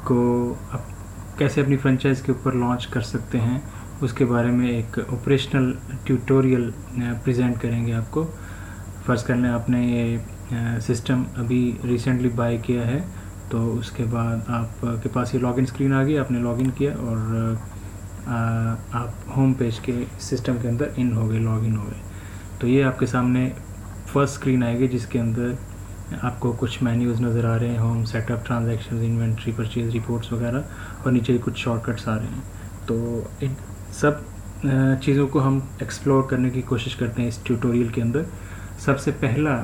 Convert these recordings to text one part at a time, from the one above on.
इसको आप कैसे अपनी फ्रेंचाइज़ के ऊपर लॉन्च कर सकते हैं उसके बारे में एक ऑपरेशनल ट्यूटोरियल प्रेजेंट करेंगे आपको। फ़र्ज़ कर लें आपने ये सिस्टम अभी रिसेंटली बाय किया है, तो उसके बाद आपके पास ये लॉगिन स्क्रीन आ गई, आपने लॉगिन किया और आप होम पेज के सिस्टम के अंदर इन हो गए, लॉगिन हो गए। तो ये आपके सामने फर्स्ट स्क्रीन आएगी जिसके अंदर आपको कुछ मेन्यूज़ नज़र आ रहे हैं, home, setup, transactions, inventory, purchase reports वगैरह, और नीचे कुछ शॉर्टकट्स आ रहे हैं। तो इन सब चीज़ों को हम एक्सप्लोर करने की कोशिश करते हैं इस ट्यूटोरियल के अंदर। सबसे पहला,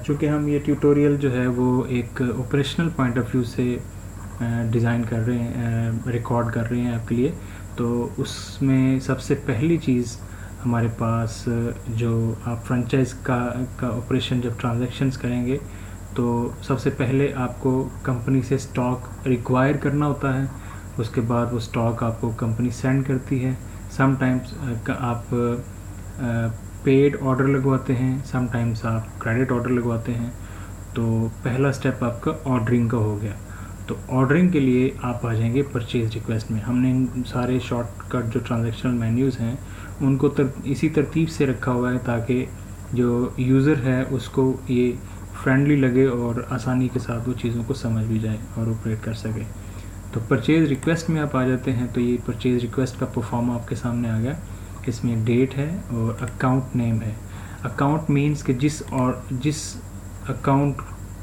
चूँकि हम ये ट्यूटोरियल जो है वो एक ऑपरेशनल पॉइंट ऑफ व्यू से डिज़ाइन कर रहे हैं, रिकॉर्ड कर रहे हैं आपके लिए, तो उसमें सबसे पहली चीज़ हमारे पास जो आप फ्रेंचाइज़ का ऑपरेशन जब ट्रांजैक्शंस करेंगे तो सबसे पहले आपको कंपनी से स्टॉक रिक्वायर करना होता है। उसके बाद वो स्टॉक आपको कंपनी सेंड करती है। समटाइम्स आप पेड ऑर्डर लगवाते हैं, समटाइम्स आप क्रेडिट ऑर्डर लगवाते हैं। तो पहला स्टेप आपका ऑर्डरिंग का हो गया। तो ऑर्डरिंग के लिए आप आ जाएंगे परचेज रिक्वेस्ट में। हमने सारे शॉर्टकट जो ट्रांजैक्शनल मेन्यूज़ हैं उनको इसी तरतीब से रखा हुआ है ताकि जो यूज़र है उसको ये फ्रेंडली लगे और आसानी के साथ वो चीज़ों को समझ भी जाए और ऑपरेट कर सके। तो परचेज़ रिक्वेस्ट में आप आ जाते हैं, तो ये परचेज़ रिक्वेस्ट का परफॉर्म आपके सामने आ गया। इसमें डेट है और अकाउंट नेम है। अकाउंट मीन्स कि जिस अकाउंट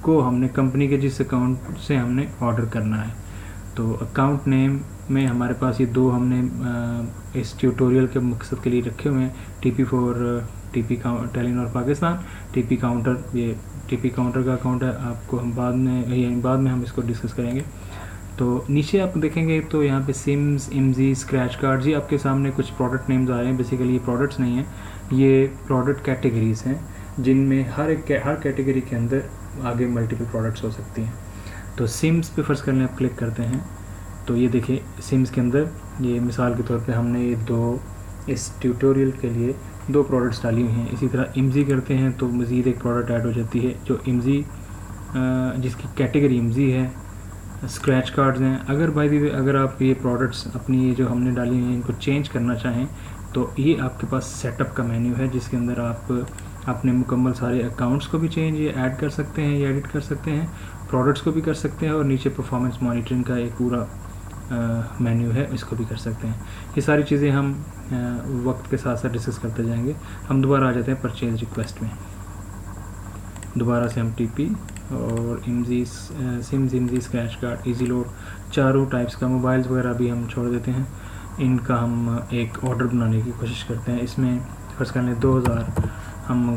को हमने, कंपनी के जिस अकाउंट से हमने ऑर्डर करना है। तो अकाउंट नेम में हमारे पास ये दो हमने इस ट्यूटोरियल के मकसद के लिए रखे हुए हैं। TP for Telenor Pakistan, TP counter, ये टीपी काउंटर का अकाउंट है। आपको हम बाद में हम इसको डिस्कस करेंगे। तो नीचे आप देखेंगे तो यहाँ पे सिम्स, इमजी, स्क्रैच कार्ड, जी आपके सामने कुछ प्रोडक्ट नेम्स आ रहे हैं। बेसिकली ये प्रोडक्ट्स नहीं हैं, ये प्रोडक्ट कैटेगरीज़ हैं जिनमें हर कैटेगरी के अंदर आगे मल्टीपल प्रोडक्ट्स हो सकती हैं। तो सिम्स पे फ़र्ज़ करने आप क्लिक करते हैं तो ये देखिए सिम्स के अंदर ये मिसाल के तौर पे हमने ये इस ट्यूटोरियल के लिए 2 प्रोडक्ट्स डाली हुई हैं। इसी तरह इमजी करते हैं तो मज़ीद एक प्रोडक्ट ऐड हो जाती है जो इमजी, जिसकी कैटेगरी इमजी है। स्क्रैच कार्ड्स हैं। अगर आप ये प्रोडक्ट्स अपनी ये जो हमने डाली हुई हैं इनको चेंज करना चाहें तो ये आपके पास सेटअप का मेन्यू है जिसके अंदर आप अपने मुकम्मल सारे अकाउंट्स को भी चेंज या ऐड कर सकते हैं या एडिट कर सकते हैं, प्रोडक्ट्स को भी कर सकते हैं, और नीचे परफॉर्मेंस मॉनिटरिंग का एक पूरा मेन्यू है, इसको भी कर सकते हैं। ये सारी चीज़ें हम वक्त के साथ साथ डिस्कस करते जाएंगे। हम दोबारा आ जाते हैं परचेज रिक्वेस्ट में। दोबारा से हम टीपी और इमजी, सिम्स, इमजी, स्क्रैच कार्ड, इजी लोड, चारों टाइप्स का, मोबाइल्स वगैरह भी हम छोड़ देते हैं। इनका हम एक ऑर्डर बनाने की कोशिश करते हैं। इसमें फर्स्ट कर लें 2000 हम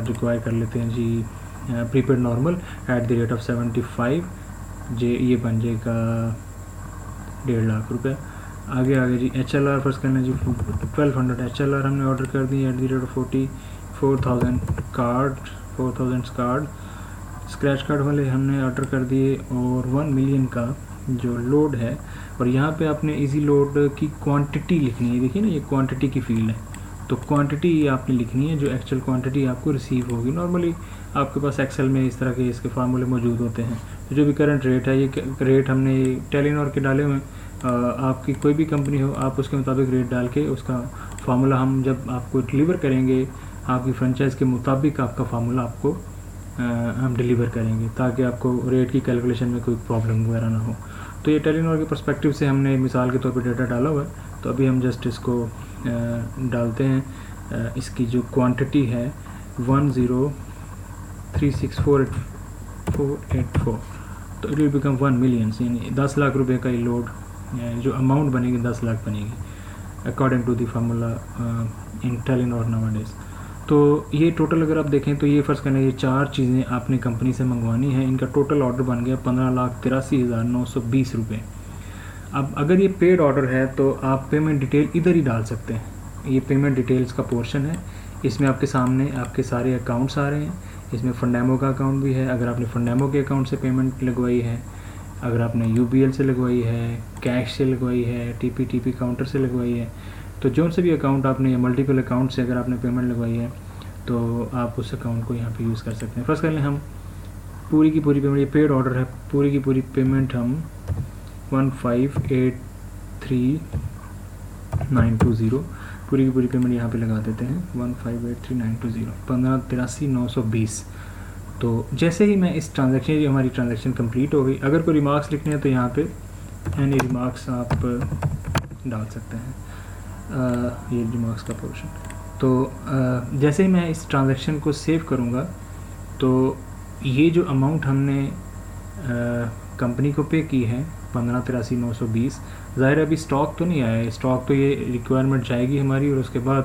रिक्वायर कर लेते हैं जी, प्रीपेड नॉर्मल @75 जे, ये बन जाएगा 1.5 लाख रुपये। आगे जी HLR फर्स्ट करना जी 1200 HLR हमने ऑर्डर कर दी @40,000 कार्ड स्क्रैच कार्ड वाले हमने ऑर्डर कर दिए, और 1 मिलियन का जो लोड है। और यहाँ पे आपने इजी लोड की क्वांटिटी लिखनी है। देखिए ना, ये क्वांटिटी की फील्ड है, तो क्वांटिटी आपने लिखनी है जो एक्चुअल क्वांटिटी आपको रिसीव होगी। नॉर्मली आपके पास एक्सेल में इस तरह के इसके फार्मूले मौजूद होते हैं। तो जो भी करंट रेट है, ये रेट हमने टेलीनॉर के डाले हुए हैं। आपकी कोई भी कंपनी हो, आप उसके मुताबिक रेट डाल के उसका फार्मूला हम जब आपको डिलीवर करेंगे, आपकी फ्रेंचाइज़ के मुताबिक आपका फार्मूला आपको हम डिलीवर करेंगे ताकि आपको रेट की कैलकुलेशन में कोई प्रॉब्लम वगैरह ना हो। तो ये टेलीनॉर के पर्सपेक्टिव से हमने मिसाल के तौर पे डेटा डाला हुआ है। तो अभी हम जस्ट इसको डालते हैं। इसकी जो क्वांटिटी है 1036484, तो इट विल बिकम 1 मिलियन, यानी 10 लाख रुपए का ये लोड, जो अमाउंट बनेगी 10 लाख बनेगी according to the formula in Telenor nowadays. तो ये टोटल अगर आप देखें तो ये फ़र्ज़ करना, ये 4 चीज़ें आपने कंपनी से मंगवानी है। इनका टोटल ऑर्डर बन गया 15,83,920 रुपये। अब अगर ये पेड ऑर्डर है तो आप पेमेंट डिटेल इधर ही डाल सकते हैं। ये पेमेंट डिटेल्स का पोर्शन है। इसमें आपके सामने आपके सारे अकाउंट्स आ रहे हैं। इसमें फंडैमो का अकाउंट भी है। अगर आपने फंडैमो के अकाउंट से पेमेंट लगवाई है, अगर आपने UBL से लगवाई है, कैश से लगवाई है, TP काउंटर से लगवाई है, तो जो से भी अकाउंट आपने या मल्टीपल अकाउंट से अगर आपने पेमेंट लगवाई है तो आप उस अकाउंट को यहाँ पे यूज़ कर सकते हैं। फर्स्ट कर लें हम पूरी की पूरी पेमेंट, ये पेड ऑर्डर है, पूरी की पूरी पेमेंट हम 1583,920 पूरी की पूरी पेमेंट यहाँ पे लगा देते हैं 1583,920 1583,920। तो जैसे ही मैं इस ट्रांजैक्शन, ये हमारी ट्रांजैक्शन कंप्लीट हो गई। अगर कोई रिमार्क्स लिखने हैं तो यहाँ पे एनी रिमार्क्स आप डाल सकते हैं, ये रिमार्क्स का पोर्शन। तो जैसे ही मैं इस ट्रांजैक्शन को सेव करूँगा तो ये जो अमाउंट हमने कंपनी को पे की है 1583,920, ज़ाहिर अभी स्टॉक तो नहीं आया है। स्टॉक तो ये रिक्वायरमेंट जाएगी हमारी और उसके बाद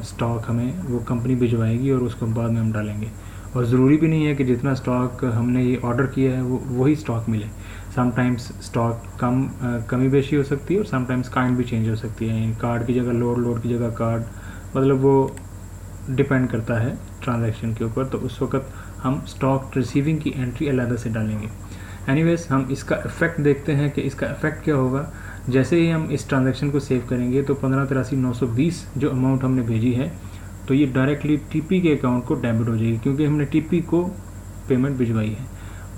स्टॉक हमें वो कंपनी भिजवाएगी और उसको बाद में हम डालेंगे। और ज़रूरी भी नहीं है कि जितना स्टॉक हमने ये ऑर्डर किया है वो वही स्टॉक मिले। समटाइम्स स्टॉक कमी बेशी हो सकती है और समटाइम्स काइंड भी चेंज हो सकती है। कार्ड की जगह लोड की जगह कार्ड, मतलब वो डिपेंड करता है ट्रांजैक्शन के ऊपर। तो उस वक्त हम स्टॉक रिसीविंग की एंट्री अलग से डालेंगे। एनीवेज हम इसका इफ़ेक्ट देखते हैं कि इसका इफ़ेक्ट क्या होगा। जैसे ही हम इस ट्रांजैक्शन को सेव करेंगे तो 1583,920 जो अमाउंट हमने भेजी है तो ये डायरेक्टली टीपी के अकाउंट को डेबिट हो जाएगी, क्योंकि हमने टीपी को पेमेंट भिजवाई है।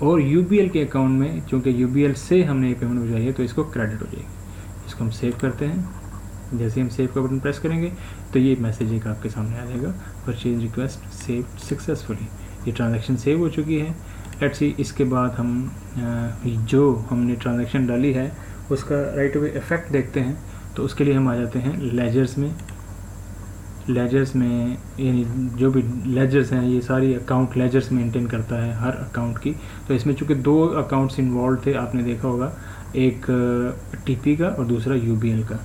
और यूबीएल के अकाउंट में, क्योंकि यूबीएल से हमने ये पेमेंट भिजवाई है, तो इसको क्रेडिट हो जाएगी। इसको हम सेव करते हैं। जैसे हम सेव का बटन प्रेस करेंगे तो ये मैसेज एक आपके सामने आ जाएगा, परचेज रिक्वेस्ट सेव सक्सेसफुली। ये ट्रांजैक्शन सेव हो चुकी है। लेट्स सी इसके बाद हम जो हमने ट्रांजैक्शन डाली है उसका राइट अवे इफेक्ट देखते हैं। तो उसके लिए हम आ जाते हैं लेजर्स में। लेजर्स में यानी जो भी लेजर्स हैं ये सारी अकाउंट लेजर्स मेंटेन करता है हर अकाउंट की। तो इसमें चूँकि 2 अकाउंट्स इन्वॉल्व थे, आपने देखा होगा, एक टीपी का और दूसरा यूबीएल का।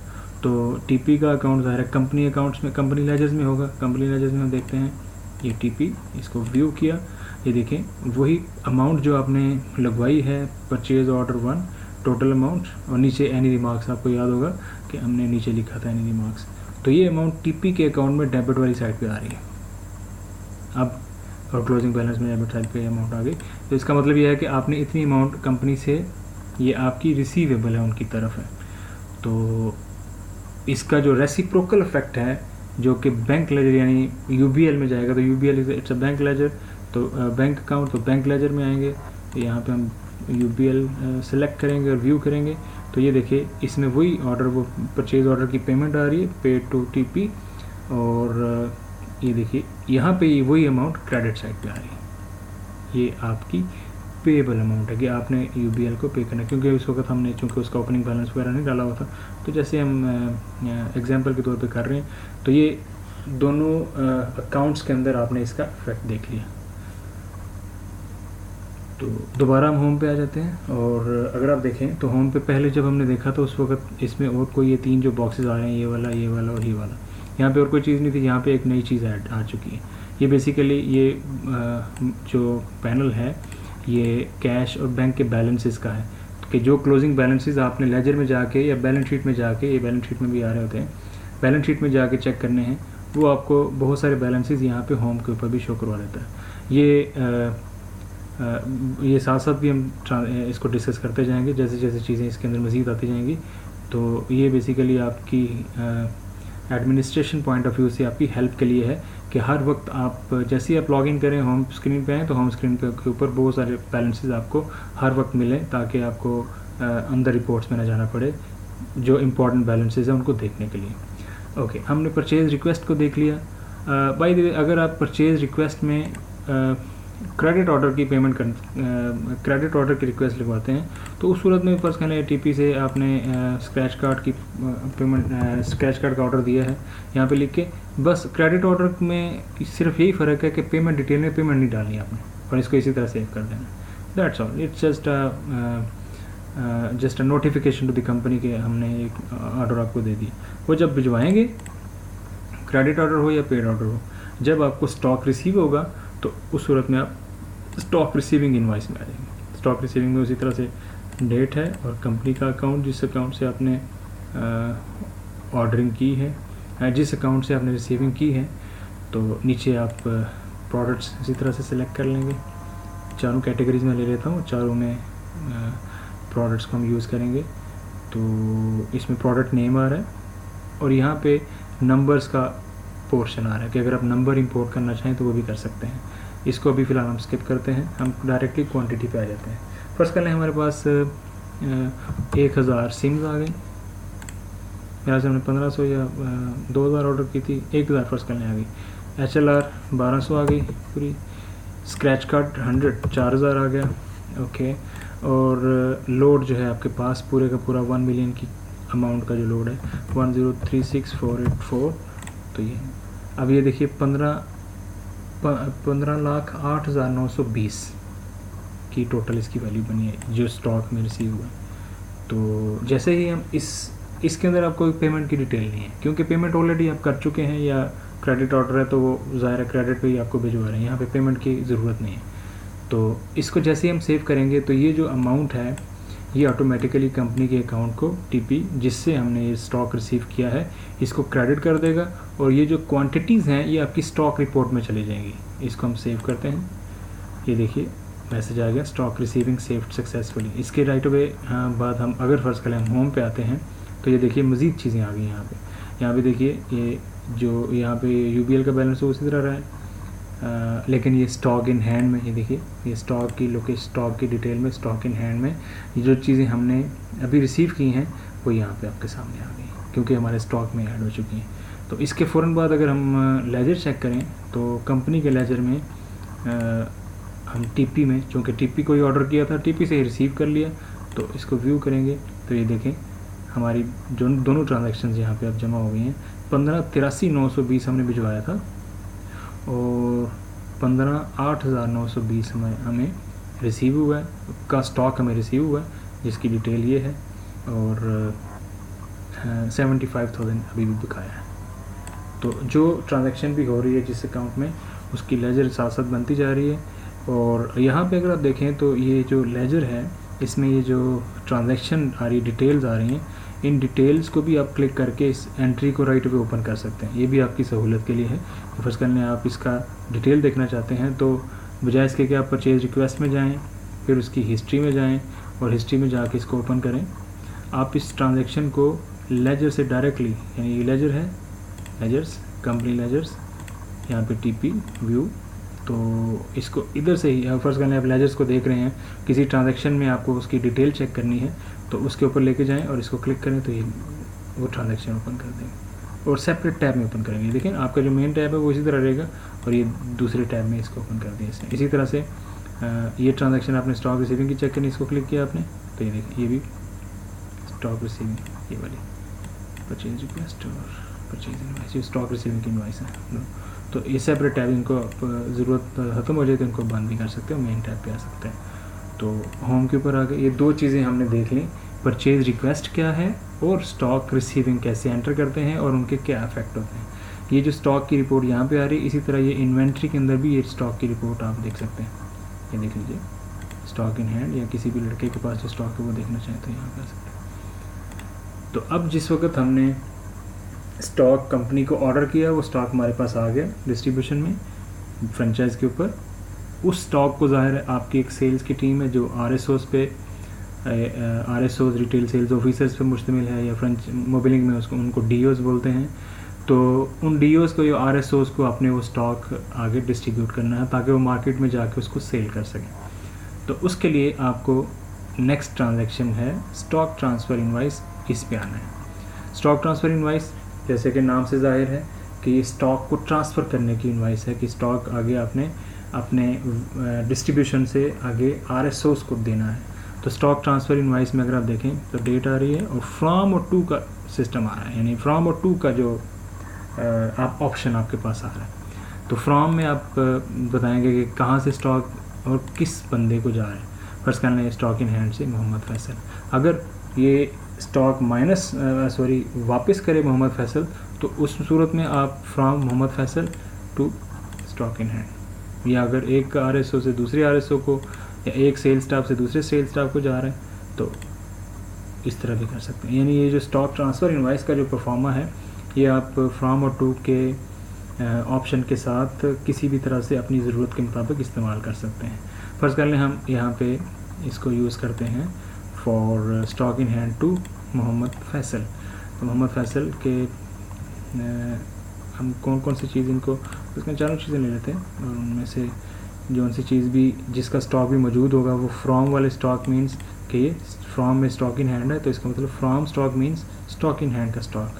तो टीपी का अकाउंट ज़ाहिर है कंपनी अकाउंट्स में, कंपनी लेजर्स में होगा। कंपनी लेजर्स में हम देखते हैं ये टीपी, इसको व्यू किया, ये देखें वही अमाउंट जो आपने लगवाई है, परचेज ऑर्डर 1 टोटल अमाउंट, और नीचे एनी रिमार्क्स। आपको याद होगा कि हमने नीचे लिखा था एनी रिमार्क्स। तो ये अमाउंट टीपी के अकाउंट में डेबिट वाली साइड पे आ रही है अब, और क्लोजिंग बैलेंस में डेबिट साइड पे अमाउंट आ गई। तो इसका मतलब ये है कि आपने इतनी अमाउंट कंपनी से, ये आपकी रिसीवेबल है उनकी तरफ है। तो इसका जो रेसिप्रोकल इफेक्ट है जो कि बैंक लेजर यानी यूबीएल में जाएगा, तो UBL it's a bank ledger, तो बैंक अकाउंट, तो बैंक लेजर में आएंगे। तो यहाँ पे हम यूबीएल सेलेक्ट करेंगे और व्यू करेंगे। तो ये देखिए इसमें वही ऑर्डर, वो परचेज ऑर्डर की पेमेंट आ रही है, पेड टू टीपी, और ये देखिए यहाँ पे ये वही अमाउंट क्रेडिट साइड पे आ रही है। ये आपकी पेएबल अमाउंट है कि आपने यूबीएल को पे करना है, क्योंकि उस वक्त हमने चूँकि उसका ओपनिंग बैलेंस वगैरह नहीं डाला हुआ था। तो जैसे हम एग्जांपल के तौर पे कर रहे हैं, तो ये दोनों अकाउंट्स के अंदर आपने इसका इफेक्ट देख लिया। तो दोबारा हम होम पे आ जाते हैं, और अगर आप देखें तो होम पे पहले जब हमने देखा तो उस वक्त इसमें और कोई ये 3 जो बॉक्सेस आ रहे हैं, ये वाला और ये वाला, यहाँ पे और कोई चीज़ नहीं थी। यहाँ पे एक नई चीज़ ऐड आ चुकी है। ये बेसिकली ये जो पैनल है ये कैश और बैंक के बैलेंसेस का है, कि जो क्लोजिंग बैलेंसेस आपने लेजर में जाके या बैलेंस शीट में जाके, ये बैलेंस शीट में भी आ रहे होते हैं, बैलेंस शीट में जाके चेक करने हैं, वो आपको बहुत सारे बैलेंसेस यहाँ पे होम के ऊपर भी शो करवा देता है। ये साथ साथ भी हम इसको डिस्कस करते जाएंगे जैसे जैसे चीज़ें इसके अंदर मज़ीद आती जाएंगी। तो ये बेसिकली आपकी एडमिनिस्ट्रेशन पॉइंट ऑफ व्यू से आपकी हेल्प के लिए है कि हर वक्त आप जैसे ही आप लॉगिन करें होम स्क्रीन पे आएँ तो होम स्क्रीन के ऊपर बहुत सारे बैलेंसेस आपको हर वक्त मिलें, ताकि आपको अंदर रिपोर्ट्स में ना जाना पड़े जो इम्पोर्टेंट बैलेंसेस हैं उनको देखने के लिए। ओके, हमने परचेज़ रिक्वेस्ट को देख लिया। बाय द वे, अगर आप परचेज़ रिक्वेस्ट में क्रेडिट ऑर्डर की पेमेंट क्रेडिट ऑर्डर की रिक्वेस्ट लिखवाते हैं, तो उस सूरत में फर्स्ट कहने टीपी से आपने स्क्रैच कार्ड की पेमेंट, स्क्रैच कार्ड का ऑर्डर दिया है, यहाँ पे लिख के बस क्रेडिट ऑर्डर में सिर्फ यही फ़र्क है कि पेमेंट डिटेल में पेमेंट नहीं डालनी आपने, और इसको इसी तरह सेव कर देना। That's all, it's just a notification to the company के हमने एक ऑर्डर आपको दे दिया। वो जब भिजवाएंगे, क्रेडिट ऑर्डर हो या पेड ऑर्डर हो, जब आपको स्टॉक रिसीव होगा तो उस सूरत में आप स्टॉक रिसीविंग इनवॉइस में आ जाएंगे। स्टॉक रिसीविंग में उसी तरह से डेट है और कंपनी का अकाउंट, जिस अकाउंट से आपने ऑर्डरिंग की है, जिस अकाउंट से आपने रिसीविंग की है। तो नीचे आप प्रोडक्ट्स इसी तरह से सिलेक्ट कर लेंगे। चारों कैटेगरीज में ले लेता हूँ, चारों में प्रोडक्ट्स को हम यूज़ करेंगे। तो इसमें प्रोडक्ट नेम आ रहा है और यहाँ पे नंबर्स का पोर्शन आ रहा है कि अगर आप नंबर इंपोर्ट करना चाहें तो वो भी कर सकते हैं। इसको अभी फ़िलहाल हम स्किप करते हैं, हम डायरेक्टली क्वांटिटी पे आ जाते हैं। फर्स्ट कर लें, हमारे पास 1000 सिम्स आ गई। मेरा से हमने 1500 या 2000 ऑर्डर की थी, 1000 फर्स्ट करने आ गई। HLR 1200 आ गई पूरी। स्क्रैच कार्ड 100 4000 आ गया। ओके, और लोड जो है आपके पास पूरे का पूरा 1 मिलियन की अमाउंट का जो लोड है 1036484। तो ये अब ये देखिए 15,08,920 की टोटल इसकी वैल्यू बनी है जो स्टॉक में रिसीव हुआ। तो जैसे ही हम इसके अंदर आपको पेमेंट की डिटेल नहीं है, क्योंकि पेमेंट ऑलरेडी आप कर चुके हैं या क्रेडिट ऑर्डर है तो वो ज़ाहिर है क्रेडिट पे ही आपको भिजवा रहे हैं, यहाँ पे पेमेंट की ज़रूरत नहीं है। तो इसको जैसे ही हम सेव करेंगे तो ये जो अमाउंट है ये ऑटोमेटिकली कंपनी के अकाउंट को टीपी जिससे हमने ये स्टॉक रिसीव किया है इसको क्रेडिट कर देगा, और ये जो क्वांटिटीज़ हैं ये आपकी स्टॉक रिपोर्ट में चली जाएंगी। इसको हम सेव करते हैं, ये देखिए मैसेज आ गया स्टॉक रिसीविंग सेव्ड सक्सेसफुली। इसके राइट अवे बाद हम अगर फर्स्ट करें हम होम पे आते हैं तो ये देखिए मज़ीद चीज़ें आ गई यहाँ पे देखिए ये जो यहाँ पे UBL का बैलेंस है उसी तरह रहा है, लेकिन ये स्टॉक इन हैंड में, ये देखिए ये स्टॉक की लोकेशन, स्टॉक की डिटेल में, स्टॉक इन हैंड में ये जो चीज़ें हमने अभी रिसीव की हैं वो यहाँ पे आपके सामने आ गई क्योंकि हमारे स्टॉक में ऐड हो चुकी हैं। तो इसके फ़ौरन बाद अगर हम लेजर चेक करें तो कंपनी के लेजर में हम TP में, चूँकि TP को ही ऑर्डर किया था TP से ही रिसीव कर लिया, तो इसको व्यू करेंगे तो ये देखें हमारी जो दोनों ट्रांजैक्शंस यहाँ पे अब जमा हो गई हैं। 15,83,920 हमने भिजवाया था और 15,08,920 हमें रिसीव हुआ है का स्टॉक हमें रिसीव हुआ है जिसकी डिटेल ये है, और 75,000 अभी भी बकाया है। तो जो ट्रांजैक्शन भी हो रही है जिस अकाउंट में उसकी लेजर साथ साथ बनती जा रही है। और यहाँ पे अगर आप देखें तो ये जो लेजर है इसमें ये जो ट्रांजैक्शन आ रही है, डिटेल्स आ रही हैं, इन डिटेल्स को भी आप क्लिक करके इस एंट्री को राइट वे ओपन कर सकते हैं। ये भी आपकी सहूलत के लिए है। फर्स्ट करने आप इसका डिटेल देखना चाहते हैं तो बजाय इसके कि आप परचेज रिक्वेस्ट में जाएं, फिर उसकी हिस्ट्री में जाएं और हिस्ट्री में जाके इसको ओपन करें, आप इस ट्रांजैक्शन को लेजर से डायरेक्टली, यानी ये लेजर है, लेजर्स, कंपनी लेजर्स, यहाँ पे TP व्यू, तो इसको इधर से ही फर्स्ट करने आप लेजर्स को देख रहे हैं, किसी ट्रांजैक्शन में आपको उसकी डिटेल चेक करनी है तो उसके ऊपर लेके जाएं और इसको क्लिक करें तो ये वो ट्रांजैक्शन ओपन कर देंगे और सेपरेट टैब में ओपन करेंगे। देखें आपका जो मेन टैब है वो इसी तरह रहेगा और ये दूसरे टैब में इसको ओपन कर दिया इसने। इसी तरह से ये ट्रांजैक्शन आपने स्टॉक रिसीविंग की चेक करनी, इसको क्लिक किया आपने तो ये देखिए ये भी स्टॉक रिसीविंग, ये वाली परचेज रिक्वेस्ट और परचेज इनवाइस, ये स्टॉक रिसीविंग की इनवाइस है। तो ये सेपरेट टैब इनको ज़रूरत ख़त्म हो जाए तो इनको बंद भी कर सकते हो, मेन टैब पे आ सकते हैं। तो होम के ऊपर आ गए। ये दो चीज़ें हमने देख ली, परचेज रिक्वेस्ट क्या है और स्टॉक रिसीविंग कैसे एंटर करते हैं और उनके क्या इफेक्ट होते हैं। ये जो स्टॉक की रिपोर्ट यहाँ पे आ रही है, इसी तरह ये इन्वेंट्री के अंदर भी ये स्टॉक की रिपोर्ट आप देख सकते हैं। ये देख लीजिए स्टॉक इन हैंड, या किसी भी लड़के के पास जो स्टॉक है वो देखना चाहें तो यहाँ पे आ सकते हैं। तो अब जिस वक्त हमने स्टॉक कंपनी को ऑर्डर किया वो स्टॉक हमारे पास आ गया डिस्ट्रीब्यूशन में फ्रेंचाइज के ऊपर। उस स्टॉक को ज़ाहिर है आपकी एक सेल्स की टीम है जो RSOs पे, RSOs रिटेल सेल्स ऑफिसर्स पे मुश्तमिल है, या फ्रेंच मोबिलिंग में उसको उनको DOs बोलते हैं। तो उन DOs को या RSOs को अपने वो स्टॉक आगे डिस्ट्रीब्यूट करना है ताकि वो मार्केट में जाके उसको सेल कर सकें। तो उसके लिए आपको नेक्स्ट ट्रांजैक्शन है स्टॉक ट्रांसफ़र इनवाइस, इस पे आना है। स्टॉक ट्रांसफ़र इनवाइस जैसे कि नाम से जाहिर है कि ये स्टॉक को ट्रांसफ़र करने की इनवाइस है कि स्टॉक आगे आपने अपने डिस्ट्रीब्यूशन से आगे RSOs को देना है। तो स्टॉक ट्रांसफ़र इनवाइस में अगर आप देखें तो डेट आ रही है और फ्रॉम और टू का सिस्टम आ रहा है, यानी फ्रॉम और टू का जो आप ऑप्शन आपके पास आ रहा है। तो फ्रॉम में आप बताएंगे कि कहाँ से स्टॉक और किस बंदे को जा रहा है। फर्स्ट करना है स्टॉक इन हैंड से मोहम्मद फैसल। अगर ये स्टॉक वापस करे मोहम्मद फैसल तो उस सूरत में आप from Mohammad Faisal to stock in hand, या अगर एक RSO से दूसरे RSO को या एक सेल्स स्टाफ से दूसरे सेल्स स्टाफ को जा रहा है तो इस तरह भी कर सकते हैं। यानी ये जो स्टॉक ट्रांसफ़र इनवाइस का जो परफॉर्मा है ये आप फ्रॉम और टू के ऑप्शन के साथ किसी भी तरह से अपनी ज़रूरत के मुताबिक इस्तेमाल कर सकते हैं। फ़र्ज़ कर लें हम यहाँ पे इसको यूज़ करते हैं for stock in hand to Mohammad Faisal. तो मोहम्मद फैसल के हम कौन कौन सी चीज़ इनको, इसमें चारों चीज़ें ले लेते हैं और उनमें से जो सी चीज़ भी जिसका स्टॉक भी मौजूद होगा वो फ्रॉम वाले स्टॉक मीन्स कि ये फ्रॉम में स्टॉक इन हैंड है, तो इसका मतलब from stock means stock in hand का स्टॉक।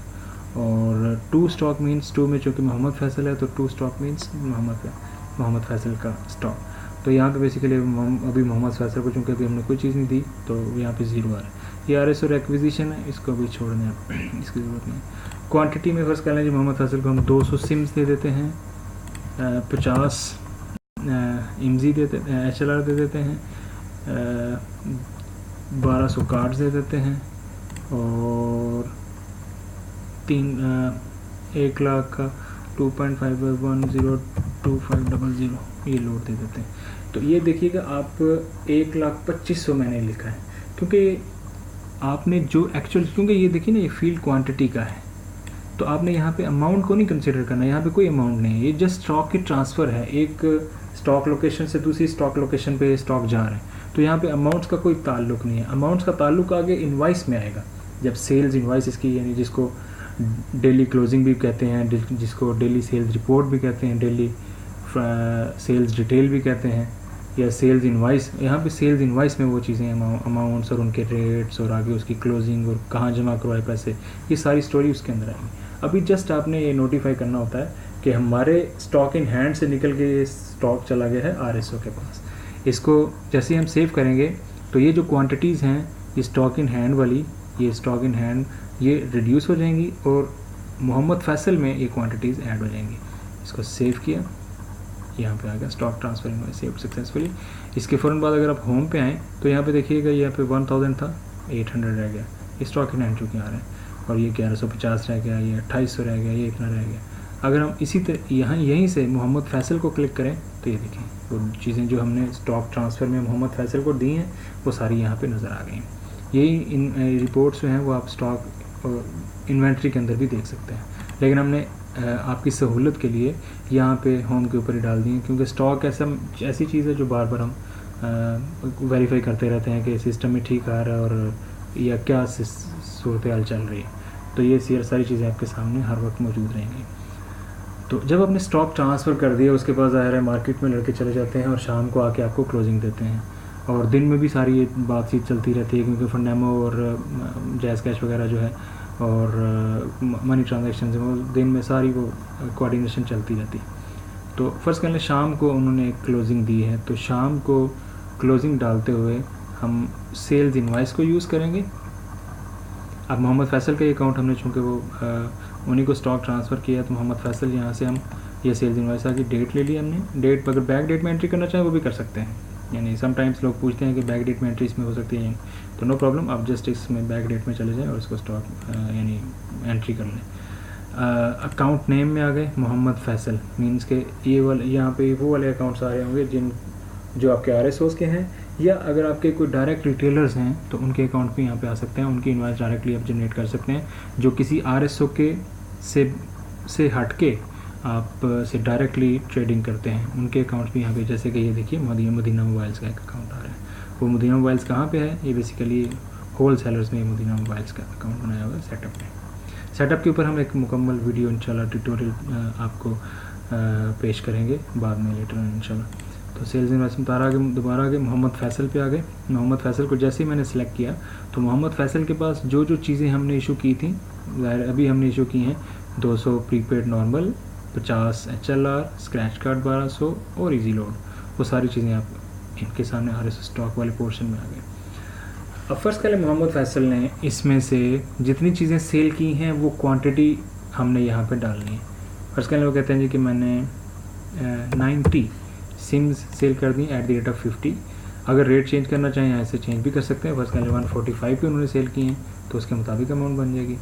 और टू स्टॉक मीन्स टू में चूँकि मोहम्मद फैसल है तो to stock means Mohammad Faisal का स्टॉक। तो यहाँ पे बेसिकली अभी मोहम्मद फैसल को चूँकि अभी हमने कोई चीज़ नहीं दी तो यहाँ पे ज़ीरो आ रहा है। ये RS और एक्विजिशन है, इसको अभी छोड़ दें, इसकी ज़रूरत नहीं। क्वांटिटी में फर्स्ट कर लें, मोहम्मद फैसल को हम 200 सिम्स दे देते हैं, 50 IMSI देते HLR दे देते हैं, 1200 कार्ड्स दे देते हैं और 1 लाख का 2.5102500 ये लोड दे देते हैं। तो ये देखिएगा आप 1,25,000 मैंने लिखा है क्योंकि आपने जो एक्चुअल, क्योंकि ये देखिए ना ये फील्ड क्वांटिटी का है तो आपने यहाँ पे अमाउंट को नहीं कंसिडर करना, यहाँ पे कोई अमाउंट नहीं है, ये जस्ट स्टॉक की ट्रांसफ़र है, एक स्टॉक लोकेशन से दूसरी स्टॉक लोकेशन पे स्टॉक जा रहे हैं। तो यहाँ पे अमाउंट्स का कोई ताल्लुक नहीं है, अमाउंट्स का ताल्लुक आगे इनवाइस में आएगा जब सेल्स इनवाइस इसकी, यानी जिसको डेली क्लोजिंग भी कहते हैं, जिसको डेली सेल्स रिपोर्ट भी कहते हैं, डेली सेल्स डिटेल भी कहते हैं, या सेल्स इनवाइस। यहाँ पे सेल्स इनवाइस में वो चीज़ें अमाउंट्स और उनके रेट्स और आगे उसकी क्लोजिंग और कहाँ जमा करवाए पैसे, ये सारी स्टोरी उसके अंदर आएगी। अभी जस्ट आपने ये नोटिफाई करना होता है कि हमारे स्टॉक इन हैंड से निकल के ये स्टॉक चला गया है RSO के पास। इसको जैसे ही हम सेव करेंगे तो ये जो क्वांटिटीज़ हैं ये स्टॉक इन हैंड वाली, ये स्टॉक इन हैंड ये रिड्यूस हो जाएंगी और मोहम्मद फैसल में ये क्वांटिटीज़ ऐड हो जाएंगी। इसको सेव किया, यहाँ पे आ गया stock transfer invoice saved successfully. इसके फ़ौरन बाद अगर आप होम पे आएँ तो यहाँ पे देखिएगा यहाँ पे 1000 था, 800 रह गया, ये स्टॉक इन हैंड चूँकि आ रहे हैं, और ये 1150 रह गया, ये 2800 रह गया, ये इतना रह गया। अगर हम इसी तरह यहीं से मोहम्मद फैसल को क्लिक करें तो ये देखें वो चीज़ें जो हमने स्टॉक ट्रांसफ़र में मोहम्मद फैसल को दी हैं वो सारी यहाँ पे नज़र आ गई हैं। यही इन रिपोर्ट्स जो हैं वो आप स्टॉक इन्वेंट्री के अंदर भी देख सकते हैं, लेकिन हमने आपकी सहूलत के लिए यहाँ पे होम के ऊपर ही डाल दिए क्योंकि स्टॉक ऐसी चीज़ है जो बार बार हम वेरीफाई करते रहते हैं कि सिस्टम में ठीक आ रहा है और या क्या सूरत हाल चल रही है। तो ये सारी चीज़ें आपके सामने हर वक्त मौजूद रहेंगी। तो जब आपने स्टॉक ट्रांसफ़र कर दिया उसके बाद ज़ाहिर है मार्केट में लड़के चले जाते हैं और शाम को आके आपको क्लोजिंग देते हैं, और दिन में भी सारी ये बातचीत चलती रहती है क्योंकि फंडेमो और जैज़ कैश वगैरह जो है और मनी ट्रांजैक्शन वो दिन में सारी वो कोऑर्डिनेशन चलती रहती है। तो फर्स्ट कर लें शाम को उन्होंने क्लोजिंग दी है, तो शाम को क्लोजिंग डालते हुए हम सेल्स इनवाइस को यूज़ करेंगे। अब मोहम्मद फैसल का अकाउंट हमने चूँकि वो उन्हीं को स्टॉक ट्रांसफ़र किया तो मोहम्मद फैसल यहाँ से हम ये सेल्स इनवाइस की डेट ले ली हमने। डेट अगर बैक डेट में एंट्री करना चाहें वो भी कर सकते हैं, यानी समटाइम्स लोग पूछते हैं कि बैक डेट में एंट्री इसमें हो सकती है, तो नो प्रॉब्लम, आप जस्ट इसमें बैक डेट में चले जाएँ और इसको स्टॉक यानी एंट्री कर लें। अकाउंट नेम में आ गए मोहम्मद फैसल, मीन्स के ये वाले यहाँ पे वो वाले अकाउंट्स आ रहे होंगे जो आपके RSOs के हैं, या अगर आपके कोई डायरेक्ट रिटेलर्स हैं तो उनके अकाउंट भी यहाँ पे आ सकते हैं, उनकी इनवाइस डायरेक्टली आप जनरेट कर सकते हैं जो किसी RSO के से हट के आप से डायरेक्टली ट्रेडिंग करते हैं, उनके अकाउंट भी यहाँ पे, जैसे कि ये देखिए मदीना मोबाइल्स का एक अकाउंट आ रहा है। वो मदीना मोबाइल्स कहाँ पे है, ये बेसिकली होल सेलर्स में मदीना मोबाइल्स का अकाउंट बनाया हुआ है सेटअप में। सेटअप के ऊपर हम एक मुकम्मल वीडियो इंशाल्लाह ट्यूटोरियल आपको पेश करेंगे बाद में लेटर इंशाल्लाह। तो सेल्स इनवाइस में दोबारा आगे मोहम्मद फैसल पे आ गए। मोहम्मद फैसल को जैसे ही मैंने सेलेक्ट किया तो मोहम्मद फैसल के पास जो चीज़ें हमने इशू की थी, अभी हमने इशू की हैं 200 prepaid normal, 50 HLR, scratch card 1200 और इजी लोड, वो सारी चीज़ें आप इनके सामने RSO स्टॉक वाले पोर्शन में आ गए। अब फर्स्ट पहले मोहम्मद फैसल ने इसमें से जितनी चीज़ें सेल की हैं वो क्वांटिटी हमने यहाँ पे डालनी है। फर्स्ट पहले वो कहते हैं जी कि मैंने 90 सिम्स सेल कर दी एट द रेट ऑफ 50। अगर रेट चेंज करना चाहें यहाँ से चेंज भी कर सकते हैं। फर्स्ट पहले 145 पे उन्होंने सेल की हैं तो उसके मुताबिक अमाउंट बन जाएगी।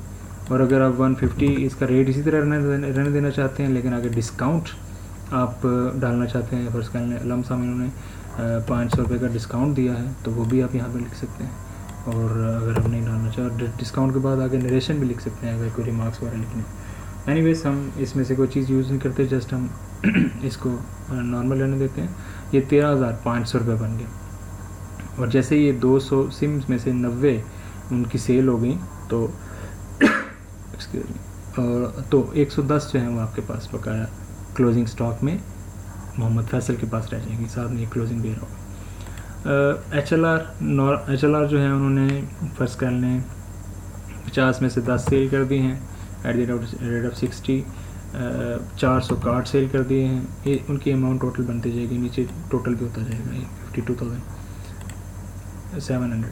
और अगर आप 150 इसका रेट इसी तरह रहने देना चाहते हैं, लेकिन अगर डिस्काउंट आप डालना चाहते हैं, फर्स्ट पहले लमसम इन्होंने 500 रुपये का डिस्काउंट दिया है तो वो भी आप यहाँ पर लिख सकते हैं। और अगर हम नहीं डालना चाहें डिस्काउंट के बाद आगे नरेशन भी लिख सकते हैं अगर कोई रिमार्क्स वगैरह लिखने। एनीवेज हम इसमें से कोई चीज़ यूज़ नहीं करते, जस्ट हम इसको नॉर्मल रहने देते हैं। ये 13,500 रुपये बन गए। और जैसे ये 200 सिम्स में से 90 उनकी सेल हो गई तो एक्सक्यूज मी, और तो 110 जो है वो आपके पास बकाया क्लोजिंग स्टॉक में मोहम्मद फैसल के पास रह जाएंगी, साथ में क्लोजिंग भी होगा। HLR जो है उन्होंने फर्स्ट कर लें 50 में से 10 सेल कर दिए हैं at the rate of 60। 400 card sale कर दिए हैं, ये उनकी अमाउंट टोटल बनती जाएगी, नीचे टोटल भी होता जाएगा ये 52,700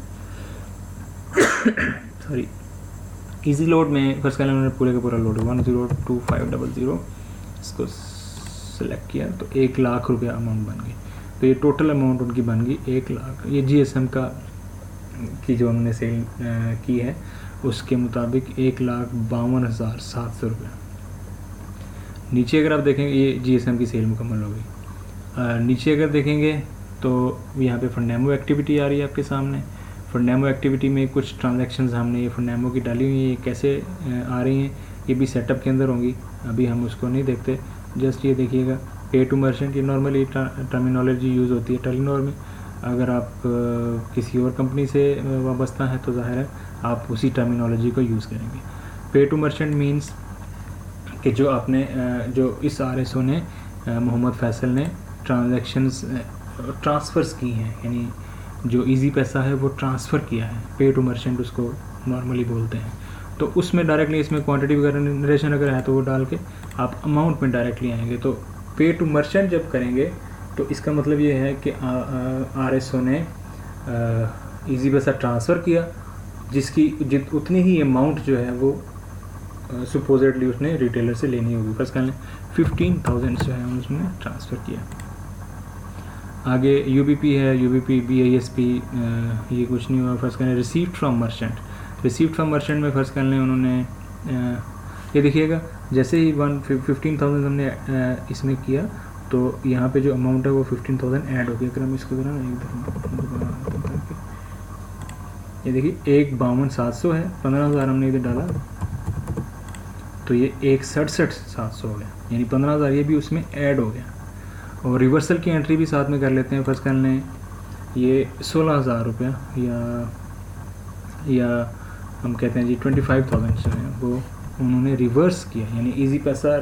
सॉरी। इजी लोड में फर्स्ट कर उन्होंने पूरे का पूरा लोड 102500 इसको सेलेक्ट किया तो 1 लाख रुपया अमाउंट बन गई। तो ये टोटल अमाउंट उनकी बन गई 1 लाख। ये GSM का की जो हमने सेल की है उसके मुताबिक 1,52,700 रुपया। नीचे अगर आप देखेंगे ये GSM की सेल मुकम्मल हो गई। नीचे अगर देखेंगे तो यहाँ पे फंडेमो एक्टिविटी आ रही है आपके सामने। फंडेमो एक्टिविटी में कुछ ट्रांजैक्शंस हमने ये फंडेमो की डाली हुई है, ये कैसे आ रही हैं ये भी सेटअप के अंदर होंगी, अभी हम उसको नहीं देखते। जस्ट ये देखिएगा पे टू मर्चेंट, ये नॉर्मली टर्मिनोलॉजी यूज़ होती है टेलीनॉर में। अगर आप किसी और कंपनी से वाबस्ता है तो ज़ाहिर है आप उसी टर्मिनोलॉजी को यूज़ करेंगे। पे टू मर्चेंट मीन्स कि जो आपने जो इस RSO ने मोहम्मद फैसल ने ट्रांसफ़र्स की हैं, यानी जो इजी पैसा है वो ट्रांसफ़र किया है, पे टू मर्चेंट उसको नॉर्मली बोलते हैं। तो उसमें डायरेक्टली इसमें क्वांटिटी वगैरह नरेशन अगर है तो वो डाल के आप अमाउंट में डायरेक्टली आएंगे। तो पे टू मर्चेंट जब करेंगे तो इसका मतलब ये है कि RSO ने इजी पैसा ट्रांसफ़र किया जिसकी उतनी ही अमाउंट जो है वो सुपोजिटली उसने रिटेलर से लेनी होगी। फर्स्ट कर लें 15,000 जो है उसने ट्रांसफ़र किया। आगे UBP है, UBP BISP ये कुछ नहीं हुआ। फर्स्ट करें received from merchant. Received from merchant में फर्स्ट कर लें उन्होंने ये देखिएगा जैसे ही 15,000 हमने इसमें किया तो यहाँ पे जो अमाउंट है वो 15,000 ऐड हो गया। अगर हम इसको जरा एक दफ़ा ये देखिए 1,52,700 है, 15,000 हमने इधर डाला तो ये 1,67,700 हो गया, यानी 15,000 ये भी उसमें ऐड हो गया। और रिवर्सल की एंट्री भी साथ में कर लेते हैं। फर्स्ट कर लें ये 16,000 रुपया या हम कहते हैं जी 25,000 जो है वो उन्होंने रिवर्स किया, यानी इजी पैसा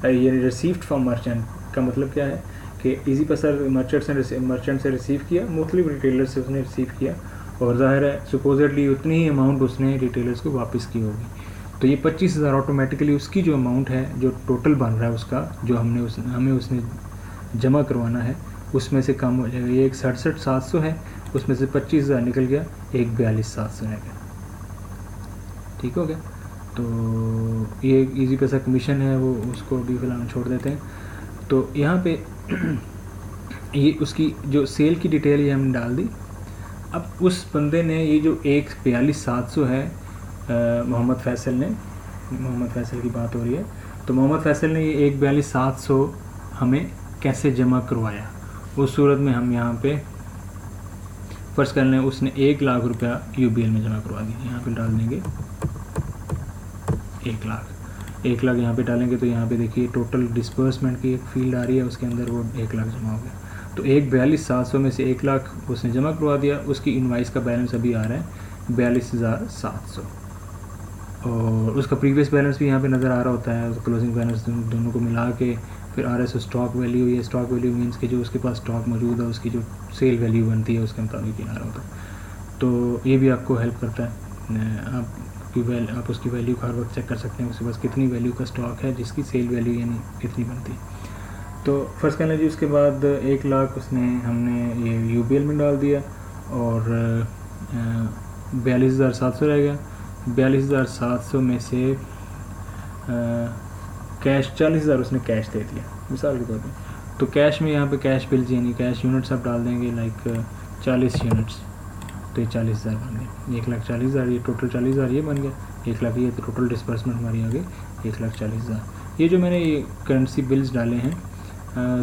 ये रिसीव्ड फ्रॉम मर्चेंट का मतलब क्या है कि इजी पैसा मर्चेंट से रिसीव किया, मुख्तलिफ रिटेलर से उसने रिसीव किया और ज़ाहिर है सुपोजिटली उतनी ही अमाउंट उसने रिटेलर्स को वापस की होगी। तो ये 25,000 ऑटोमेटिकली उसकी जो अमाउंट है जो टोटल बन रहा है उसका जो हमें उसने जमा करवाना है उसमें से कम हो जाएगा। ये 1,67,700 है, उसमें से 25,000 निकल गया, 1,42,700 रह गया। ठीक हो गया। तो ये इजी पैसा कमीशन है वो उसको अभी फ़िलहाल छोड़ देते हैं। तो यहाँ पे ये उसकी जो सेल की डिटेल ये हमने डाल दी। अब उस बंदे ने ये जो 1,42,700 है मोहम्मद फैसल की बात हो रही है, तो मोहम्मद फैसल ने ये 1,42,700 हमें कैसे जमा करवाया, उस सूरत में हम यहाँ पे फर्स्ट कर लें उसने 1 लाख रुपया UBL में जमा करवा दिया। यहाँ पे डाल देंगे 1 लाख यहाँ पे डालेंगे तो यहाँ पे देखिए टोटल डिस्बर्समेंट की एक फील्ड आ रही है, उसके अंदर वो 1 लाख जमा हो गया। तो 1,42,700 में से 1 लाख उसने जमा करवा दिया, उसकी इनवाइस का बैलेंस अभी आ रहा है 42,700 और उसका प्रीवियस बैलेंस भी यहाँ पे नज़र आ रहा होता है। क्लोजिंग बैलेंस दोनों को मिला के फिर RSO स्टॉक वैल्यू, ये स्टॉक वैल्यू मीन्स कि जो उसके पास स्टॉक मौजूद है उसकी जो सेल वैल्यू बनती है उसके मुताबिक आ रहा होता है। तो ये भी आपको हेल्प करता है, आप उसकी वैल्यू हर वक्त चेक कर सकते हैं उसके पास कितनी वैल्यू का स्टॉक है जिसकी सेल वैल्यू यानी कितनी बनती है। तो फर्स्ट कहना जी उसके बाद 1 लाख उसने हमने ये UBL में डाल दिया और 42,700 रह गया। 42,700 में से कैश 40,000 उसने कैश दे दिया मिसाल के तौर पे। तो कैश में यहाँ पे कैश बिल्स यानी कैश यूनिट्स आप डाल देंगे लाइक 40 यूनिट्स, तो ये 40,000 बन गए। 1,40,000 ये टोटल 40,000 ये बन गया, 1 लाख ये तो टोटल डिस्बर्समेंट हमारी आ गई 1,40,000। ये जो मैंने ये करेंसी बिल्स डाले हैं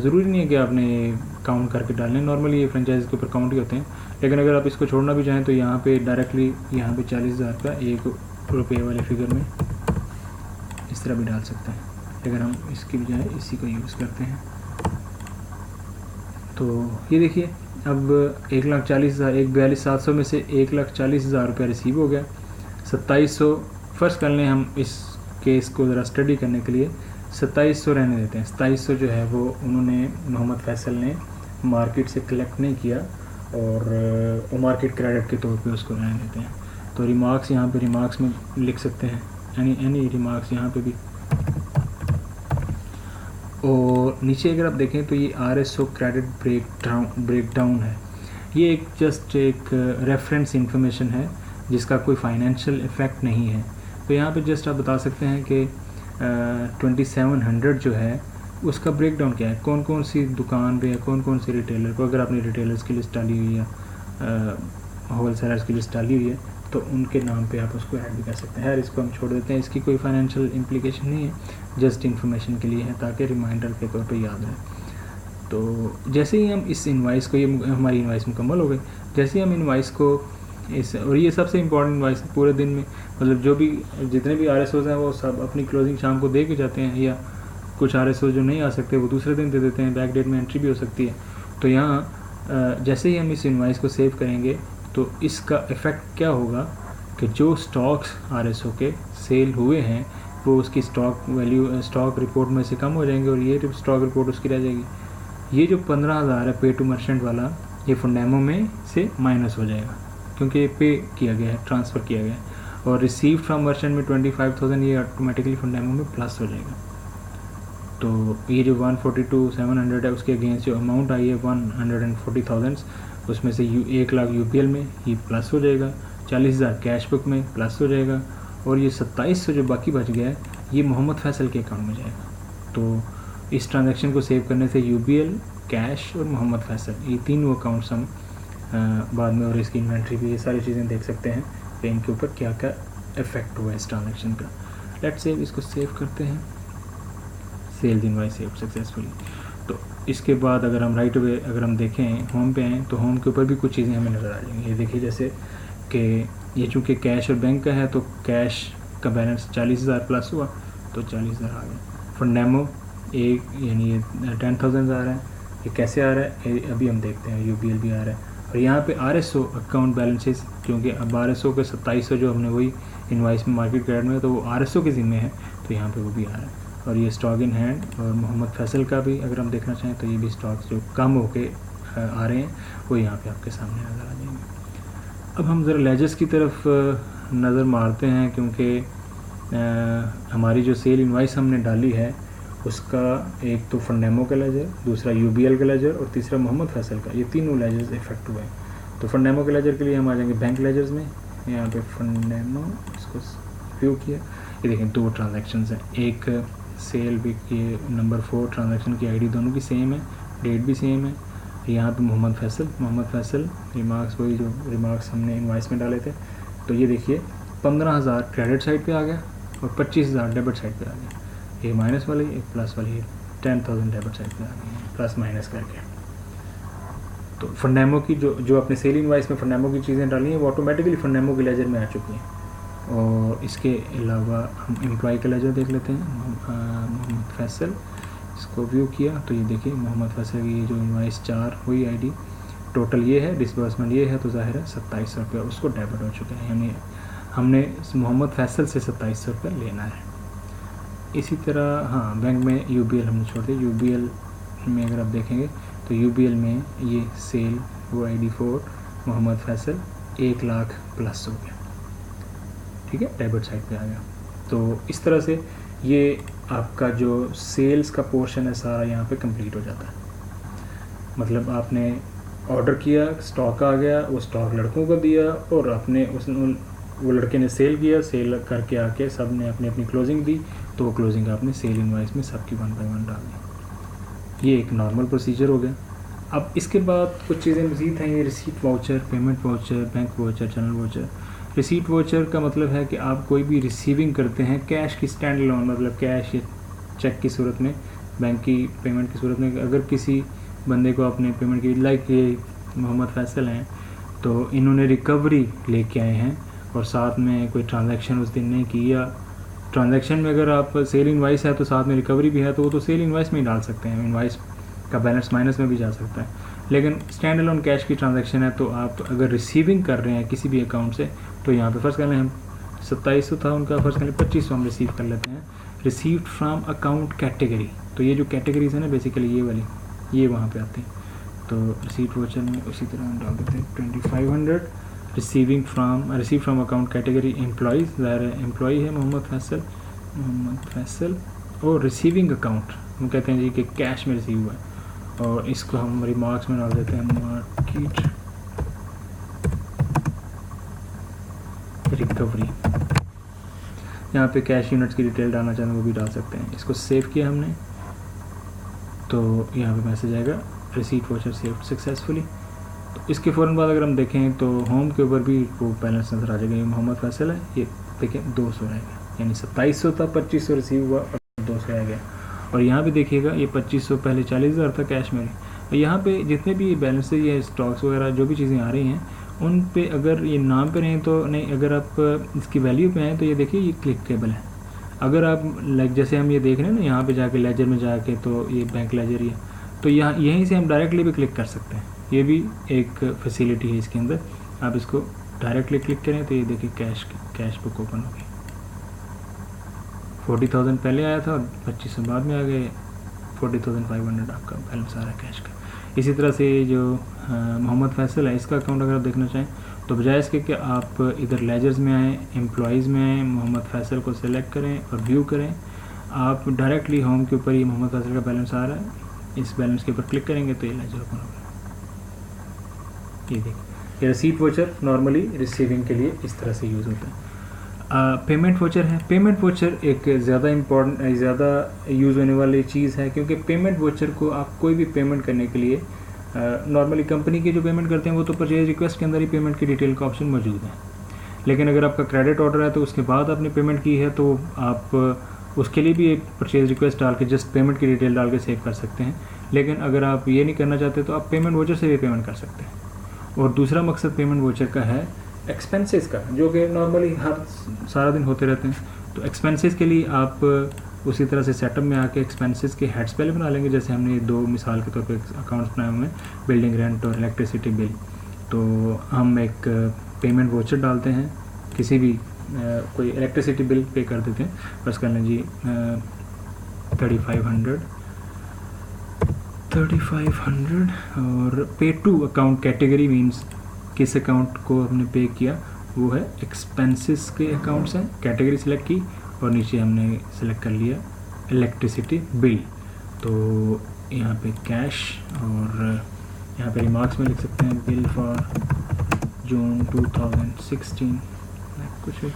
ज़रूरी नहीं है कि आपने काउंट करके डालें, नॉर्मली ये फ्रेंचाइज के ऊपर काउंट ही होते हैं, लेकिन अगर आप इसको छोड़ना भी चाहें तो यहाँ पे डायरेक्टली यहाँ पे 40,000 का 1 रुपये वाले फिगर में इस तरह भी डाल सकते हैं। अगर हम इसकी बजाय इसी को यूज़ करते हैं तो ये देखिए अब 1,40,000 1,42,700 में से 1,40,000 रुपया रिसीव हो गया। 2,700 फर्स्ट कर लें हम इस केस को ज़रा स्टडी करने के लिए 2700 रहने देते हैं। 2700 जो है वो उन्होंने, मोहम्मद फैसल ने मार्केट से कलेक्ट नहीं किया और मार्केट क्रेडिट के तौर पे उसको रहने देते हैं। तो रिमार्क्स यहाँ पे रिमार्क्स में लिख सकते हैं, एनी रिमार्क्स यहाँ पे भी। और नीचे अगर आप देखें तो ये RSO क्रेडिट ब्रेकडाउन है। ये एक जस्ट एक रेफरेंस इंफॉर्मेशन है जिसका कोई फाइनेंशियल इफ़ेक्ट नहीं है। तो यहाँ पे जस्ट आप बता सकते हैं कि 2700 जो है उसका ब्रेकडाउन क्या है, कौन कौन सी दुकान पे या कौन कौन सी रिटेलर को, अगर आपने रिटेलर्स की लिस्ट डाली हुई है, होल सेलर्स की लिस्ट डाली हुई है, तो उनके नाम पे आप उसको ऐड भी कर सकते हैं। यार इसको हम छोड़ देते हैं, इसकी कोई फाइनेंशियल इम्प्लीकेशन नहीं है, जस्ट इन्फॉर्मेशन के लिए है ताकि रिमाइंडर के तौर पे याद रहे। तो जैसे ही हम इस इनवाइस को, ये हमारी इनवाइस मुकम्मल हो गई, जैसे ही हम इनवाइस को और ये सबसे इम्पॉर्टेंट इनवाइस पूरे दिन में, मतलब जो भी जितने भी RSOs हैं वो सब अपनी क्लोजिंग शाम को दे के जाते हैं, या कुछ RSO जो नहीं आ सकते वो दूसरे दिन दे देते हैं, बैक डेट में एंट्री भी हो सकती है। तो यहाँ जैसे ही हम इस इनवाइस को सेव करेंगे तो इसका इफ़ेक्ट क्या होगा कि जो स्टॉक्स RSO के सेल हुए हैं वो उसकी स्टॉक वैल्यू, स्टॉक रिपोर्ट में से कम हो जाएंगे और ये स्टॉक रिपोर्ट उसकी रह जाएगी। ये जो 15,000 है पे टू मर्चेंट वाला, ये फंडेमो में से माइनस हो जाएगा क्योंकि ये पे किया गया है, ट्रांसफ़र किया गया है। और रिसीव फ्रॉम मर्चेंट में 25,000, ये ऑटोमेटिकली फंडेमो में प्लस हो जाएगा। तो ये जो 142,700 है उसके अगेंस्ट जो अमाउंट आई है 140,000, उसमें से 1 लाख UPL में ये प्लस हो जाएगा, 40,000 कैश बुक में प्लस हो जाएगा, और ये 2700 जो बाकी बच गया है ये मोहम्मद फैसल के अकाउंट में जाएगा। तो इस ट्रांजैक्शन को सेव करने से UBL, कैश और मोहम्मद फैसल, ये तीनों अकाउंट्स हम बाद में, और इसकी इन्वेंट्री भी, ये सारी चीज़ें देख सकते हैं कि इनके ऊपर क्या क्या इफेक्ट हुआ है इस ट्रांजैक्शन का। लेट्स सेव, इसको सेव करते हैं, सेल्स इनवाइस सेव सक्सेसफुली। तो इसके बाद अगर हम राइट अवे अगर हम देखें होम पे आएँ तो होम के ऊपर भी कुछ चीज़ें हमें नज़र आ जाएंगी। ये देखिए जैसे कि ये चूँकि कैश और बैंक का है तो कैश का बैलेंस 40,000 प्लस हुआ तो 40,000 आ गया। फंडेमो एक यानी ये 10,000 आ रहा है, ये कैसे आ रहा है अभी हम देखते हैं। UBL भी आ रहा है, और यहाँ पे RSO अकाउंट बैलेंसेस, क्योंकि अब RSO के 2700 जो हमने वही इनवाइस में मार्केट क्रेडिट में, तो वो RSO के ज़िम्मे है, तो यहाँ पे वो भी आ रहा है। और ये स्टॉक इन हैंड और मोहम्मद फैसल का भी अगर हम देखना चाहें तो ये भी स्टॉक्स जो कम होके आ रहे हैं वो यहाँ पे आपके सामने नज़र आ जाएंगे। अब हम ज़रा लेजर्स की तरफ नज़र मारते हैं, क्योंकि हमारी जो सेल इनवाइस हमने डाली है उसका एक तो फंडेमो का लेजर, दूसरा UBL का लेजर और तीसरा मोहम्मद फैसल का, ये तीनों लेजर्स इफेक्ट हुए हैं। तो फंडेमो के लेजर के लिए हम आ जाएंगे बैंक लेजर्स में, यहाँ पे फंडेमो, इसको व्यू किया, ये देखें 2 ट्रांजैक्शंस हैं, एक सेल भी की नंबर 4 ट्रांजैक्शन की ID दोनों की सेम है, डेट भी सेम है। यहाँ पे मोहम्मद फैसल रिमार्क्स, वही जो रिमार्क्स हमने इनवाइस में डाले थे। तो ये देखिए 15,000 क्रेडिट साइड पे आ गया और 25,000 डेबिट साइड पे आ गया। ये माइनस वाली, एक प्लस वाली, 10,000 डेबिट साइड पे आ गई प्लस माइनस करके। तो फंडेमो की जो अपने सेल इनवाइस में फंडेमो की चीज़ें डाली हैं वो ऑटोमेटिकली फंडेमो के लेजर में आ चुकी हैं। और इसके अलावा हम एम्प्लॉय का लेजर देख लेते हैं, मोहम्मद फैसल, इसको व्यू किया तो ये देखिए मोहम्मद फैसल की जो इनवाइस 4 हुई ID, टोटल ये है, डिसबर्समेंट ये है, तो ज़ाहिर है 2700 रुपये उसको डेबिट हो चुके हैं, यानी हमने मोहम्मद फैसल से 2700 रुपये लेना है। इसी तरह हाँ, बैंक में UBL हमने छोड़ दिया। UBL में अगर आप देखेंगे तो UBL में ये सेल वो ID 4 मोहम्मद फैसल 1 लाख प्लस हो गया, ठीक है, डेबिट साइड पे आ गया। तो इस तरह से ये आपका जो सेल्स का पोर्शन है सारा यहाँ पे कंप्लीट हो जाता है। मतलब आपने ऑर्डर किया, स्टॉक आ गया, वो स्टॉक लड़कों को दिया और अपने वो लड़के ने सेल किया, सेल करके आके सब ने अपनी अपनी क्लोजिंग दी, तो वो क्लोजिंग आपने सेल इनवाइस में सबकी 1 बाय 1 डाल दी। ये एक नॉर्मल प्रोसीजर हो गया। अब इसके बाद कुछ चीज़ें मज़ीद हैं, ये receipt voucher, payment voucher, bank voucher, channel voucher. Receipt voucher का मतलब है कि आप कोई भी रिसीविंग करते हैं कैश की स्टैंड अलोन, मतलब कैश या चेक की सूरत में, बैंक की पेमेंट की सूरत में, अगर किसी बंदे को आपने पेमेंट की, लाइक ये मोहम्मद फैसल हैं तो इन्होंने रिकवरी लेके आए हैं और साथ में कोई ट्रांजैक्शन उस दिन नहीं की, या ट्रांजैक्शन में अगर आप सेल इनवाइस है तो साथ में रिकवरी भी है तो वो तो सेल इनवाइस में ही डाल सकते हैं, इनवाइस का बैलेंस माइनस में भी जा सकता है। लेकिन स्टैंड अलोन कैश की ट्रांजैक्शन है तो आप अगर रिसीविंग कर रहे हैं किसी भी अकाउंट से तो यहाँ पे फ़र्ज़ कर लें हम 2700 था उनका, फ़र्ज़ कर लें 2500 हम रिसीव कर लेते हैं। रिसीव्ड फ्रॉम अकाउंट कैटेगरी, तो ये जो कैटेगरीज है ना बेसिकली ये वाली, ये वहाँ पे आते हैं। तो रिसीट वोचर में उसी तरह हम डाल देते हैं 2500 receive from account category employees, ज़ाहिर है एम्प्लॉई है मोहम्मद फैसल, और रिसीविंग अकाउंट हम कहते हैं जी कि कैश में रिसीव हुआ है, और इसको हम रिमार्क्स में डाल देते हैं मार्केट रिकवरी। यहाँ पे कैश यूनिट्स की डिटेल डालना चाहें वो भी डाल सकते हैं। इसको सेव किया हमने, तो यहाँ पे मैसेज आएगा रिसीट वोचर सेव्ड सक्सेसफुली। तो इसके फ़ौरन बाद अगर हम देखें तो होम के ऊपर भी वो बैलेंस नज़र आ जाएगा। ये मोहम्मद फैसल है, ये देखें 200 रह गया, यानी 2700 था, 2500 रिसीव हुआ और 200 रह गया। और यहाँ भी देखिएगा ये 2500 पहले 40,000 था कैश में। और यहाँ पे जितने भी बैलेंस ये स्टॉक्स वगैरह जो भी चीज़ें आ रही हैं उन पे अगर ये नाम पे रहें तो नहीं, अगर आप इसकी वैल्यू पे आएँ तो ये देखिए ये क्लिकेबल है। अगर आप लाइक जैसे हम ये देख रहे हैं ना यहाँ पे जाके लेजर में जाके, तो ये बैंक लेजर ही है, तो यहाँ यहीं से हम डायरेक्टली भी क्लिक कर सकते हैं। ये भी एक फैसिलिटी है इसके अंदर, आप इसको डायरेक्टली क्लिक करें तो ये देखिए कैश बुक ओपन हो गई। 40,000 पहले आया था और 2500 बाद में आ गए, 40,500 आपका बैलेंस आ रहा है कैश का। इसी तरह से जो मोहम्मद फैसल है इसका अकाउंट अगर आप देखना चाहें तो बजाय इसके कि आप इधर लेजर्स में आएँ, एम्प्लॉयज़ में आएँ, मोहम्मद फैसल को सिलेक्ट करें और व्यू करें, आप डायरेक्टली होम के ऊपर ये मोहम्मद फैसल का बैलेंस आ रहा है, इस बैलेंस के ऊपर क्लिक करेंगे तो ये लेजर ओपन होगा। ये देखिए ये रिसीट वोचर नॉर्मली रिसीविंग के लिए इस तरह से यूज़ होता है। पेमेंट वोचर है। पेमेंट वोचर एक ज़्यादा यूज़ होने वाली चीज़ है, क्योंकि पेमेंट वोचर को आप कोई भी पेमेंट करने के लिए नॉर्मली कंपनी के जो पेमेंट करते हैं वो तो परचेज रिक्वेस्ट के अंदर ही पेमेंट की डिटेल का ऑप्शन मौजूद है। लेकिन अगर आपका क्रेडिट ऑर्डर है तो उसके बाद आपने पेमेंट की है तो आप उसके लिए भी एक परचेज रिक्वेस्ट डाल के जस्ट पेमेंट की डिटेल डाल के सेव कर सकते हैं। लेकिन अगर आप ये नहीं करना चाहते तो आप पेमेंट वोचर से भी पेमेंट कर सकते हैं। और दूसरा मकसद पेमेंट वोचर का है एक्सपेंसेस का, जो कि नॉर्मली हर सारा दिन होते रहते हैं। तो एक्सपेंसेस के लिए आप उसी तरह से सेटअप में आके एक्सपेंसेस के हेड्स पहले बना लेंगे, जैसे हमने 2 मिसाल के तौर पे अकाउंट्स बनाए हुए हैं, बिल्डिंग रेंट और इलेक्ट्रिसिटी बिल। तो हम एक पेमेंट वोचर डालते हैं, किसी भी कोई इलेक्ट्रिसिटी बिल पे कर देते हैं, बस कर लें जी 3500 और पे टू अकाउंट कैटेगरी मीन्स किस अकाउंट को हमने पे किया, वो है एक्सपेंसेस के अकाउंट्स हैं। कैटेगरी सिलेक्ट की और नीचे हमने सेलेक्ट कर लिया इलेक्ट्रिसिटी बिल। तो यहाँ पे कैश और यहाँ पे रिमार्क्स में लिख सकते हैं बिल फॉर जून 2016 कुछ भी।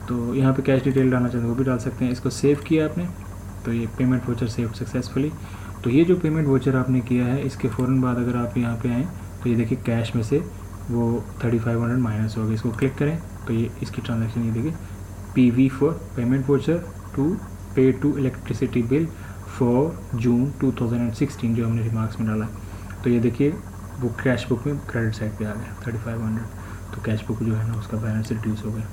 तो यहाँ पे कैश डिटेल डालना चाहते हैं वो भी डाल सकते हैं। इसको सेव किया आपने तो ये पेमेंट वोचर सेव सक्सेसफुली। तो ये जो पेमेंट वोचर आपने किया है इसके फ़ौरन बाद अगर आप यहाँ पे आएँ तो ये देखिए कैश में से वो 3500 माइनस हो गया। इसको क्लिक करें तो ये इसकी ट्रांजैक्शन ये देखिए PV for payment voucher to pay to electricity bill for June 2016 जो हमने रिमार्क्स में डाला। तो ये देखिए वो कैश बुक में क्रेडिट साइड पे आ गया 3500। तो कैश बुक जो है ना उसका बैलेंस रिड्यूस हो गया।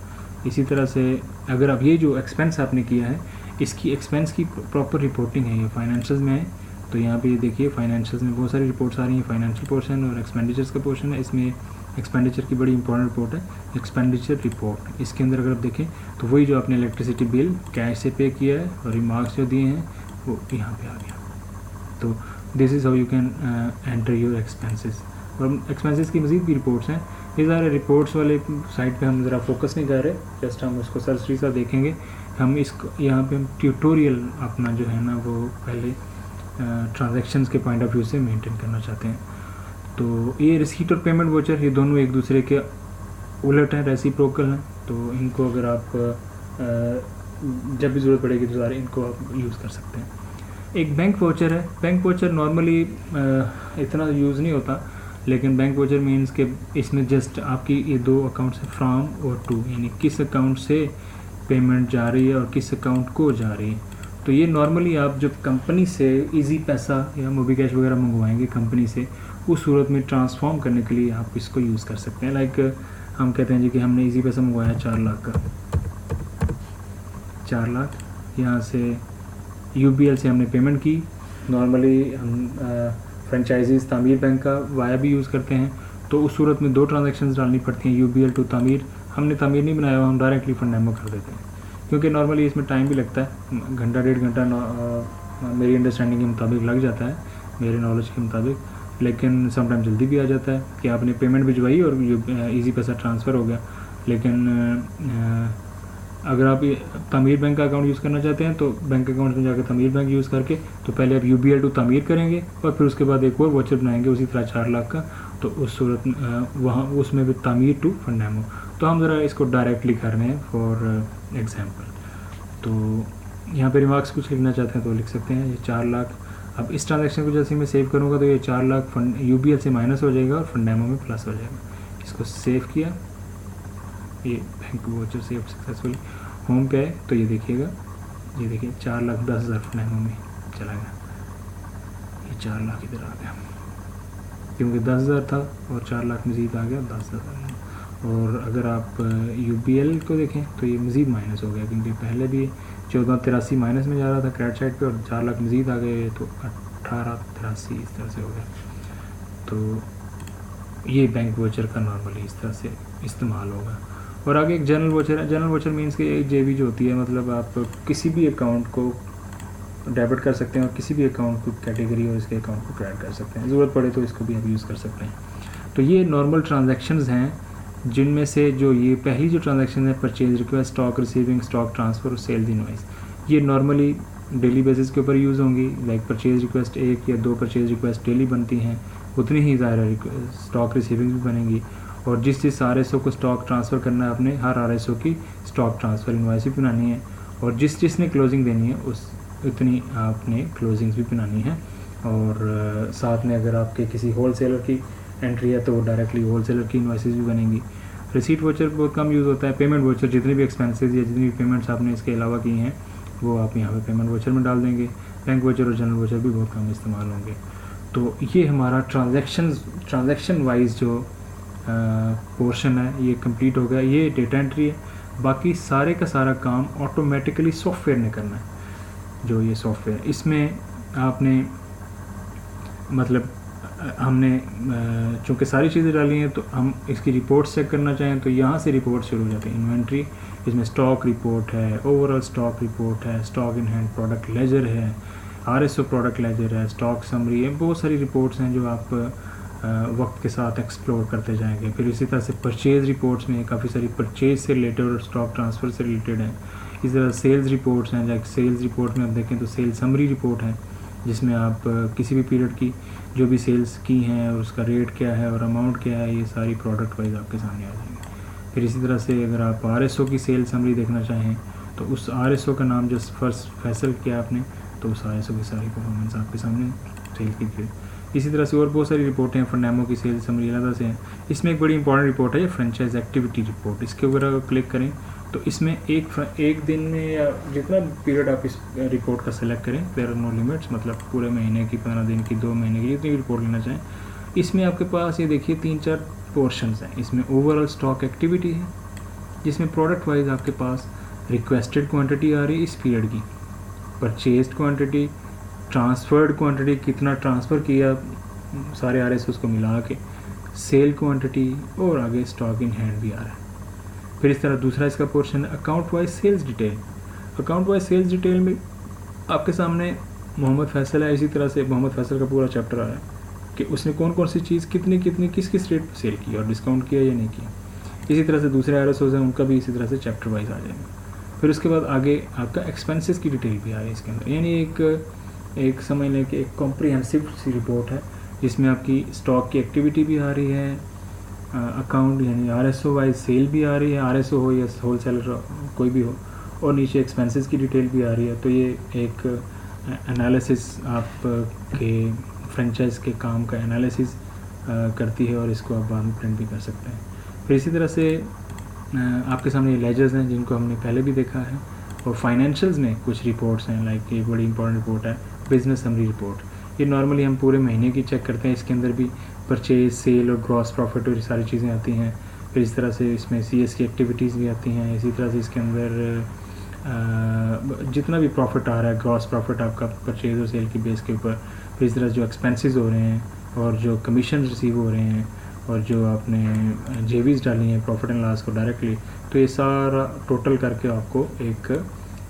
इसी तरह से अगर आप ये जो एक्सपेंस आपने किया है इसकी एक्सपेंस की प्रॉपर रिपोर्टिंग है, ये फाइनेंशियल्स में है। तो यहाँ पे देखिए फाइनेंशियल्स में बहुत सारी रिपोर्ट्स आ रही हैं, फाइनेंशियल पोर्शन और एक्सपेंडिचर्स का पोर्शन है। इसमें एक्सपेंडिचर की बड़ी इंपॉर्टेंट रिपोर्ट है एक्सपेंडिचर रिपोर्ट। इसके अंदर अगर आप देखें तो वही जो आपने इलेक्ट्रिसिटी बिल कैश से पे किया है और रिमार्क्स जो दिए हैं वो यहाँ पे आ गया। तो this is how you can enter your expenses. और एक्सपेंसेस की मज़ीद भी रिपोर्ट्स हैं। ये सारे रिपोर्ट्स वाले साइड पे हम ज़रा फोकस नहीं कर रहे, जस्ट हम उसको सरसरी सा देखेंगे। हम इसको यहाँ पे हम ट्यूटोरियल अपना जो है ना वो पहले ट्रांजैक्शंस के पॉइंट ऑफ व्यू से मेंटेन करना चाहते हैं। तो ये रिसीट और पेमेंट वोचर ये दोनों एक दूसरे के उलट हैं, रेसिप्रोकल हैं। तो इनको अगर आप जब भी ज़रूरत पड़ेगी तो सारे इनको आप यूज़ कर सकते हैं। एक बैंक वोचर है। बैंक वोचर नॉर्मली इतना यूज़ नहीं होता, लेकिन बैंक वोचर मीन्स के इसमें जस्ट आपकी ये 2 अकाउंट से फ्रॉम और टू, यानी किस अकाउंट से पेमेंट जा रही है और किस अकाउंट को जा रही है। तो ये नॉर्मली आप जब कंपनी से इजी पैसा या मोबी कैश वगैरह मंगवाएंगे कंपनी से, उस सूरत में ट्रांसफॉर्म करने के लिए आप इसको यूज़ कर सकते हैं। लाइक हम कहते हैं जी कि हमने इजी पैसा मंगवाया 4 लाख का, 4 लाख यहाँ से UBL से हमने पेमेंट की। नॉर्मली हम फ्रेंचाइजीज़ तामीर बैंक का वाया भी यूज़ करते हैं। तो उस सूरत में 2 ट्रांजैक्शंस डालनी पड़ती हैं, UBL टू तामीर। हमने तामीर नहीं बनाया हुआ, हम डायरेक्टली फंड डेमो कर देते हैं। क्योंकि नॉर्मली इसमें टाइम भी लगता है, घंटा 1.5 घंटा मेरी अंडरस्टैंडिंग के मुताबिक लग जाता है, मेरे नॉलेज के मुताबिक, लेकिन समटाइम जल्दी भी आ जाता है कि आपने पेमेंट भिजवाई और ईजी पैसा ट्रांसफ़र हो गया। लेकिन अगर आप ये तमीर बैंक का अकाउंट यूज़ करना चाहते हैं तो बैंक अकाउंट में जाकर तमीर बैंक यूज़ करके तो पहले आप UBL टू तमीर करेंगे और फिर उसके बाद एक और वाउचर बनाएंगे उसी तरह 4 लाख का, तो उस सूरत वहाँ उसमें भी तमीर टू फंडामो। तो हम ज़रा इसको डायरेक्टली कर रहे हैं फॉर एग्जांपल। तो यहाँ पे रिमार्क्स कुछ लिखना चाहते हैं तो लिख सकते हैं। ये 4 लाख, अब इस ट्रांजेक्शन को जैसे मैं सेव करूँगा तो ये 4 लाख UBL से माइनस हो जाएगा और फंडामो में प्लस हो जाएगा। इसको सेव किया, ये bank voucher save successfully. Home पे है तो ये देखिएगा, ये देखिए 4,10,000 फंडामो में चला गया, ये 4 लाख इधर आ गया क्योंकि 10,000 था और 4 लाख मज़ीद आ गया 10,000। और अगर आप UBL को देखें तो ये मज़ीद माइनस हो गया क्योंकि पहले भी 14,83 माइनस में जा रहा था क्रेडिट साइड पे और 4 लाख मज़ीद आ गए तो 18,83 इस तरह से हो गया। तो ये बैंक वाउचर का नॉर्मली इस तरह से इस्तेमाल होगा। और आगे एक जनरल वाउचर है। जनरल वाउचर मीन्स कि एक JB जो होती है, मतलब आप किसी भी अकाउंट को डेबिट कर सकते हैं और किसी भी अकाउंट को कैटेगरी और इसके अकाउंट को क्रेडिट कर सकते हैं, ज़रूरत पड़े तो इसको भी आप यूज़ कर सकते हैं। तो ये नॉर्मल ट्रांजैक्शंस हैं, जिनमें से जो ये पहली जो ट्रांजैक्शन है purchase request, stock receiving, stock transfer और सेल्स इनवॉइस, ये नॉर्मली डेली बेसिस के ऊपर यूज़ होंगी। लाइक परचेज रिक्वेस्ट 1 या 2 परचेज रिक्वेस्ट डेली बनती हैं, उतनी ही ज़्यादा स्टॉक रिसीविंग भी बनेंगी। और जिस RSO को स्टॉक ट्रांसफ़र करना है आपने, हर RSO की स्टॉक ट्रांसफ़र इनवॉइस भी बनानी है और जिसने क्लोजिंग देनी है उस इतनी आपने क्लोजिंग्स भी बनानी है। और साथ में अगर आपके किसी होलसेलर की एंट्री है तो डायरेक्टली होलसेलर की इनवॉइसेस भी बनेंगी। रिसीट वाउचर बहुत कम यूज़ होता है। पेमेंट वाउचर जितने भी एक्सपेंसेस या जितनी भी पेमेंट्स आपने इसके अलावा की हैं वो आप यहाँ पे पेमेंट वाउचर में डाल देंगे। बैंक वाउचर और जनरल वाउचर भी बहुत कम इस्तेमाल होंगे। तो ये हमारा ट्रांजैक्शन वाइज जो पोर्शन है ये कंप्लीट हो गया। ये डेटा एंट्री है, बाकी सारे का सारा काम ऑटोमेटिकली सॉफ्टवेयर ने करना है। जो ये सॉफ्टवेयर, इसमें आपने मतलब हमने चूँकि सारी चीज़ें डाली हैं तो हम इसकी रिपोर्ट चेक करना चाहें तो यहाँ से रिपोर्ट शुरू हो जाती है। इन्वेंट्री, इसमें स्टॉक रिपोर्ट है, ओवरऑल स्टॉक रिपोर्ट है, stock in hand product ledger है, RSO प्रोडक्ट लेजर है, स्टॉक समरी है, बहुत सारी रिपोर्ट्स हैं जो आप वक्त के साथ एक्सप्लोर करते जाएंगे। फिर इसी तरह से परचेज़ रिपोर्ट्स में काफ़ी सारी परचेज़ से रिलेटेड और स्टॉक ट्रांसफ़र से रिलेटेड हैं। इसी तरह सेल्स रिपोर्ट्स हैं, जैसे सेल्स रिपोर्ट में आप देखें तो सेल्स समरी रिपोर्ट है जिसमें आप किसी भी पीरियड की जो भी सेल्स की हैं और उसका रेट क्या है और अमाउंट क्या है, ये सारी प्रोडक्ट वाइज आपके सामने आ जाएंगे। फिर इसी तरह से अगर आप RSO की सेल समरी देखना चाहें तो उस RSO का नाम जो फर्स्ट फैसल किया आपने तो उस RSO की सारी परफॉर्मेंस आपके सामने सेल की थी। इसी तरह से और बहुत सारी रिपोर्टें हैं। फंडामो की सेल समरी अलग से हैं। इसमें एक बड़ी इंपॉर्टेंट रिपोर्ट है ये फ्रेंचाइज एक्टिविटी रिपोर्ट। इसके ऊपर अगर क्लिक करें तो इसमें एक दिन में या जितना पीरियड आप इस रिपोर्ट का सेलेक्ट करें, देयर आर नो लिमिट्स, मतलब पूरे महीने की, 15 दिन की, 2 महीने की, जितनी भी रिपोर्ट लेना चाहें। इसमें आपके पास ये देखिए 3-4 पोर्शंस हैं। इसमें ओवरऑल स्टॉक एक्टिविटी है जिसमें प्रोडक्ट वाइज आपके पास रिक्वेस्टेड क्वांटिटी आ रही है इस पीरियड की, परचेज्ड क्वांटिटी, ट्रांसफर्ड क्वांटिटी, कितना ट्रांसफ़र किया सारे RSOs को मिला के, सेल क्वांटिटी और आगे स्टॉक इन हैंड भी आ रहा है। फिर इस तरह दूसरा इसका पोर्शन है account wise sales detail. Account wise sales detail में आपके सामने मोहम्मद फैसल है। इसी तरह से मोहम्मद फैसल का पूरा चैप्टर आ रहा है कि उसने कौन कौन सी चीज़ कितनी कितनी किस किस रेट पर सेल की और डिस्काउंट किया या नहीं किया। इसी तरह से दूसरे RSOs हैं उनका भी इसी तरह से चैप्टर वाइज आ जाएगा। फिर उसके बाद आगे आपका एक्सपेंसेस की डिटेल भी आ रही है इसके अंदर, यानी एक समझ लें कि एक कॉम्प्रिहेंसिव सी रिपोर्ट है जिसमें आपकी स्टॉक की एक्टिविटी भी आ रही है, अकाउंट यानी RSO वाइज सेल भी आ रही है, RSO हो या होलसेलर कोई भी हो, और नीचे एक्सपेंसेस की डिटेल भी आ रही है। तो ये एक एनालिसिस आपके फ्रेंचाइज के काम का एनालिसिस करती है और इसको आप बाद में प्रिंट भी कर सकते हैं। फिर इसी तरह से आपके सामने लेजर्स हैं जिनको हमने पहले भी देखा है, और फाइनेंशियल्स में कुछ रिपोर्ट्स हैं। लाइक ये बड़ी इंपॉर्टेंट रिपोर्ट है बिजनेस समरी रिपोर्ट। ये नॉर्मली हम पूरे महीने की चेक करते हैं। इसके अंदर भी परचेज, सेल और ग्रॉस प्रॉफिट और सारी चीज़ें आती हैं। फिर इस तरह से इसमें CS की एक्टिविटीज़ भी आती हैं। इसी तरह से इसके अंदर जितना भी प्रॉफिट आ रहा है, ग्रॉस प्रॉफिट आपका परचेज और सेल की बेस के ऊपर। फिर इस तरह जो एक्सपेंसेस हो रहे हैं और जो कमीशन रिसीव हो रहे हैं और जो आपने जेवीज डाली हैं प्रॉफिट एंड लॉस को डायरेक्टली, तो ये सारा टोटल करके आपको एक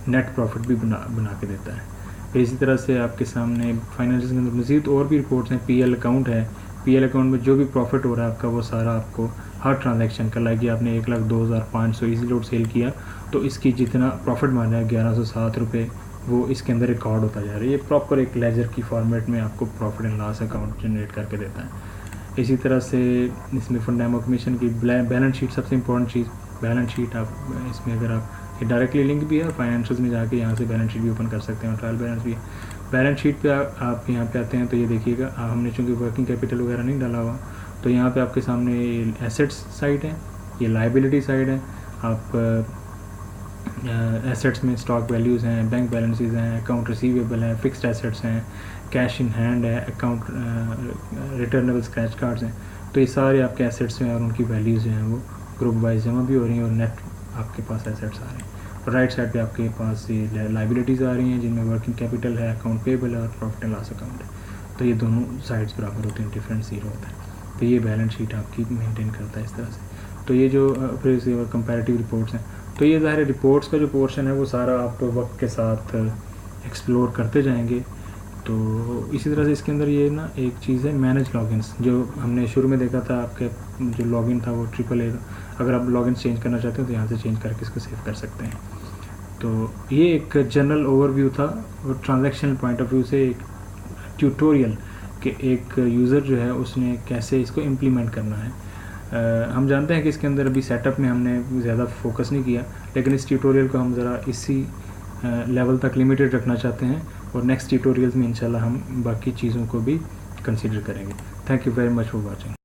नेट प्रॉफिट भी बना के देता है। फिर इसी तरह से आपके सामने फाइनेंशियल के अंदर मज़ीद और भी रिपोर्ट्स हैं। पीएल अकाउंट है, पीएल अकाउंट में जो भी प्रॉफिट हो रहा है आपका वो सारा आपको हर ट्रांजैक्शन का, लाइक आपने 1,02,500 ईजी लोड सेल किया तो इसकी जितना प्रॉफिट माना है 1107 रुपये, वो इसके अंदर रिकॉर्ड होता जा रहा है। ये प्रॉपर एक लेजर की फॉर्मेट में आपको profit and loss account generate करके देता है। इसी तरह से इसमें फंड डेमो कमीशन की बैलेंस शीट, सबसे इंपॉर्टेंट चीज़ बैलेंस शीट। आप इसमें अगर आप ये डायरेक्टली लिंक भी है, फाइनेंशियल्स में जाके यहाँ से बैलेंस शीट भी ओपन कर सकते हैं, ट्रायल बैलेंस भी है। बैलेंस शीट पे आप यहाँ पे आते हैं तो ये देखिएगा, हमने चूँकि वर्किंग कैपिटल वगैरह नहीं डाला हुआ, तो यहाँ पे आपके सामने एसेट्स साइड है, ये लाइबिलिटी साइड है। आप एसेट्स में स्टॉक वैल्यूज़ हैं, बैंक बैलेंसेस हैं, अकाउंट रिसीवेबल हैं, फिक्स्ड एसेट्स हैं, कैश इन हैंड है, अकाउंट रिटर्नेबल स्क्रैच कार्ड्स हैं। तो ये सारे आपके एसेट्स हैं और उनकी वैल्यूज़ हैं वो ग्रुप वाइज जमा भी हो रही हैं और नेट आपके पास एसेट्स आ रहे हैं। और राइट साइड पे आपके पास ये लाइबिलिटीज़ आ रही हैं जिनमें वर्किंग कैपिटल है, अकाउंट पेबल है और प्रॉफिट एंड लॉस अकाउंट है। तो ये दोनों साइड्स बराबर होते हैं, डिफरेंस ज़ीरो होता है। तो ये बैलेंस शीट आपकी मेंटेन करता है इस तरह से। तो ये जो फिर कंपैरेटिव रिपोर्ट्स हैं, तो ये ज़ाहिर रिपोर्ट्स का जो पोर्शन है वो सारा आप वक्त के साथ एक्सप्लोर करते जाएंगे। तो इसी तरह से इसके अंदर ये ना एक चीज़ है मैनेज लॉगिन्स, जो हमने शुरू में देखा था। आपके जो लॉगिन था वो AAA था, अगर आप लॉगिन चेंज करना चाहते हो तो यहाँ से चेंज करके इसको सेव कर सकते हैं। तो ये एक जनरल ओवरव्यू था और ट्रांजैक्शनल पॉइंट ऑफ व्यू से एक ट्यूटोरियल कि एक यूज़र जो है उसने कैसे इसको इम्प्लीमेंट करना है। हम जानते हैं कि इसके अंदर अभी सेटअप में हमने ज़्यादा फोकस नहीं किया, लेकिन इस ट्यूटोरियल को हम ज़रा इसी लेवल तक लिमिटेड रखना चाहते हैं और नेक्स्ट ट्यूटोरियल्स में इंशाल्लाह हम बाकी चीज़ों को भी कंसीडर करेंगे। Thank you very much for watching.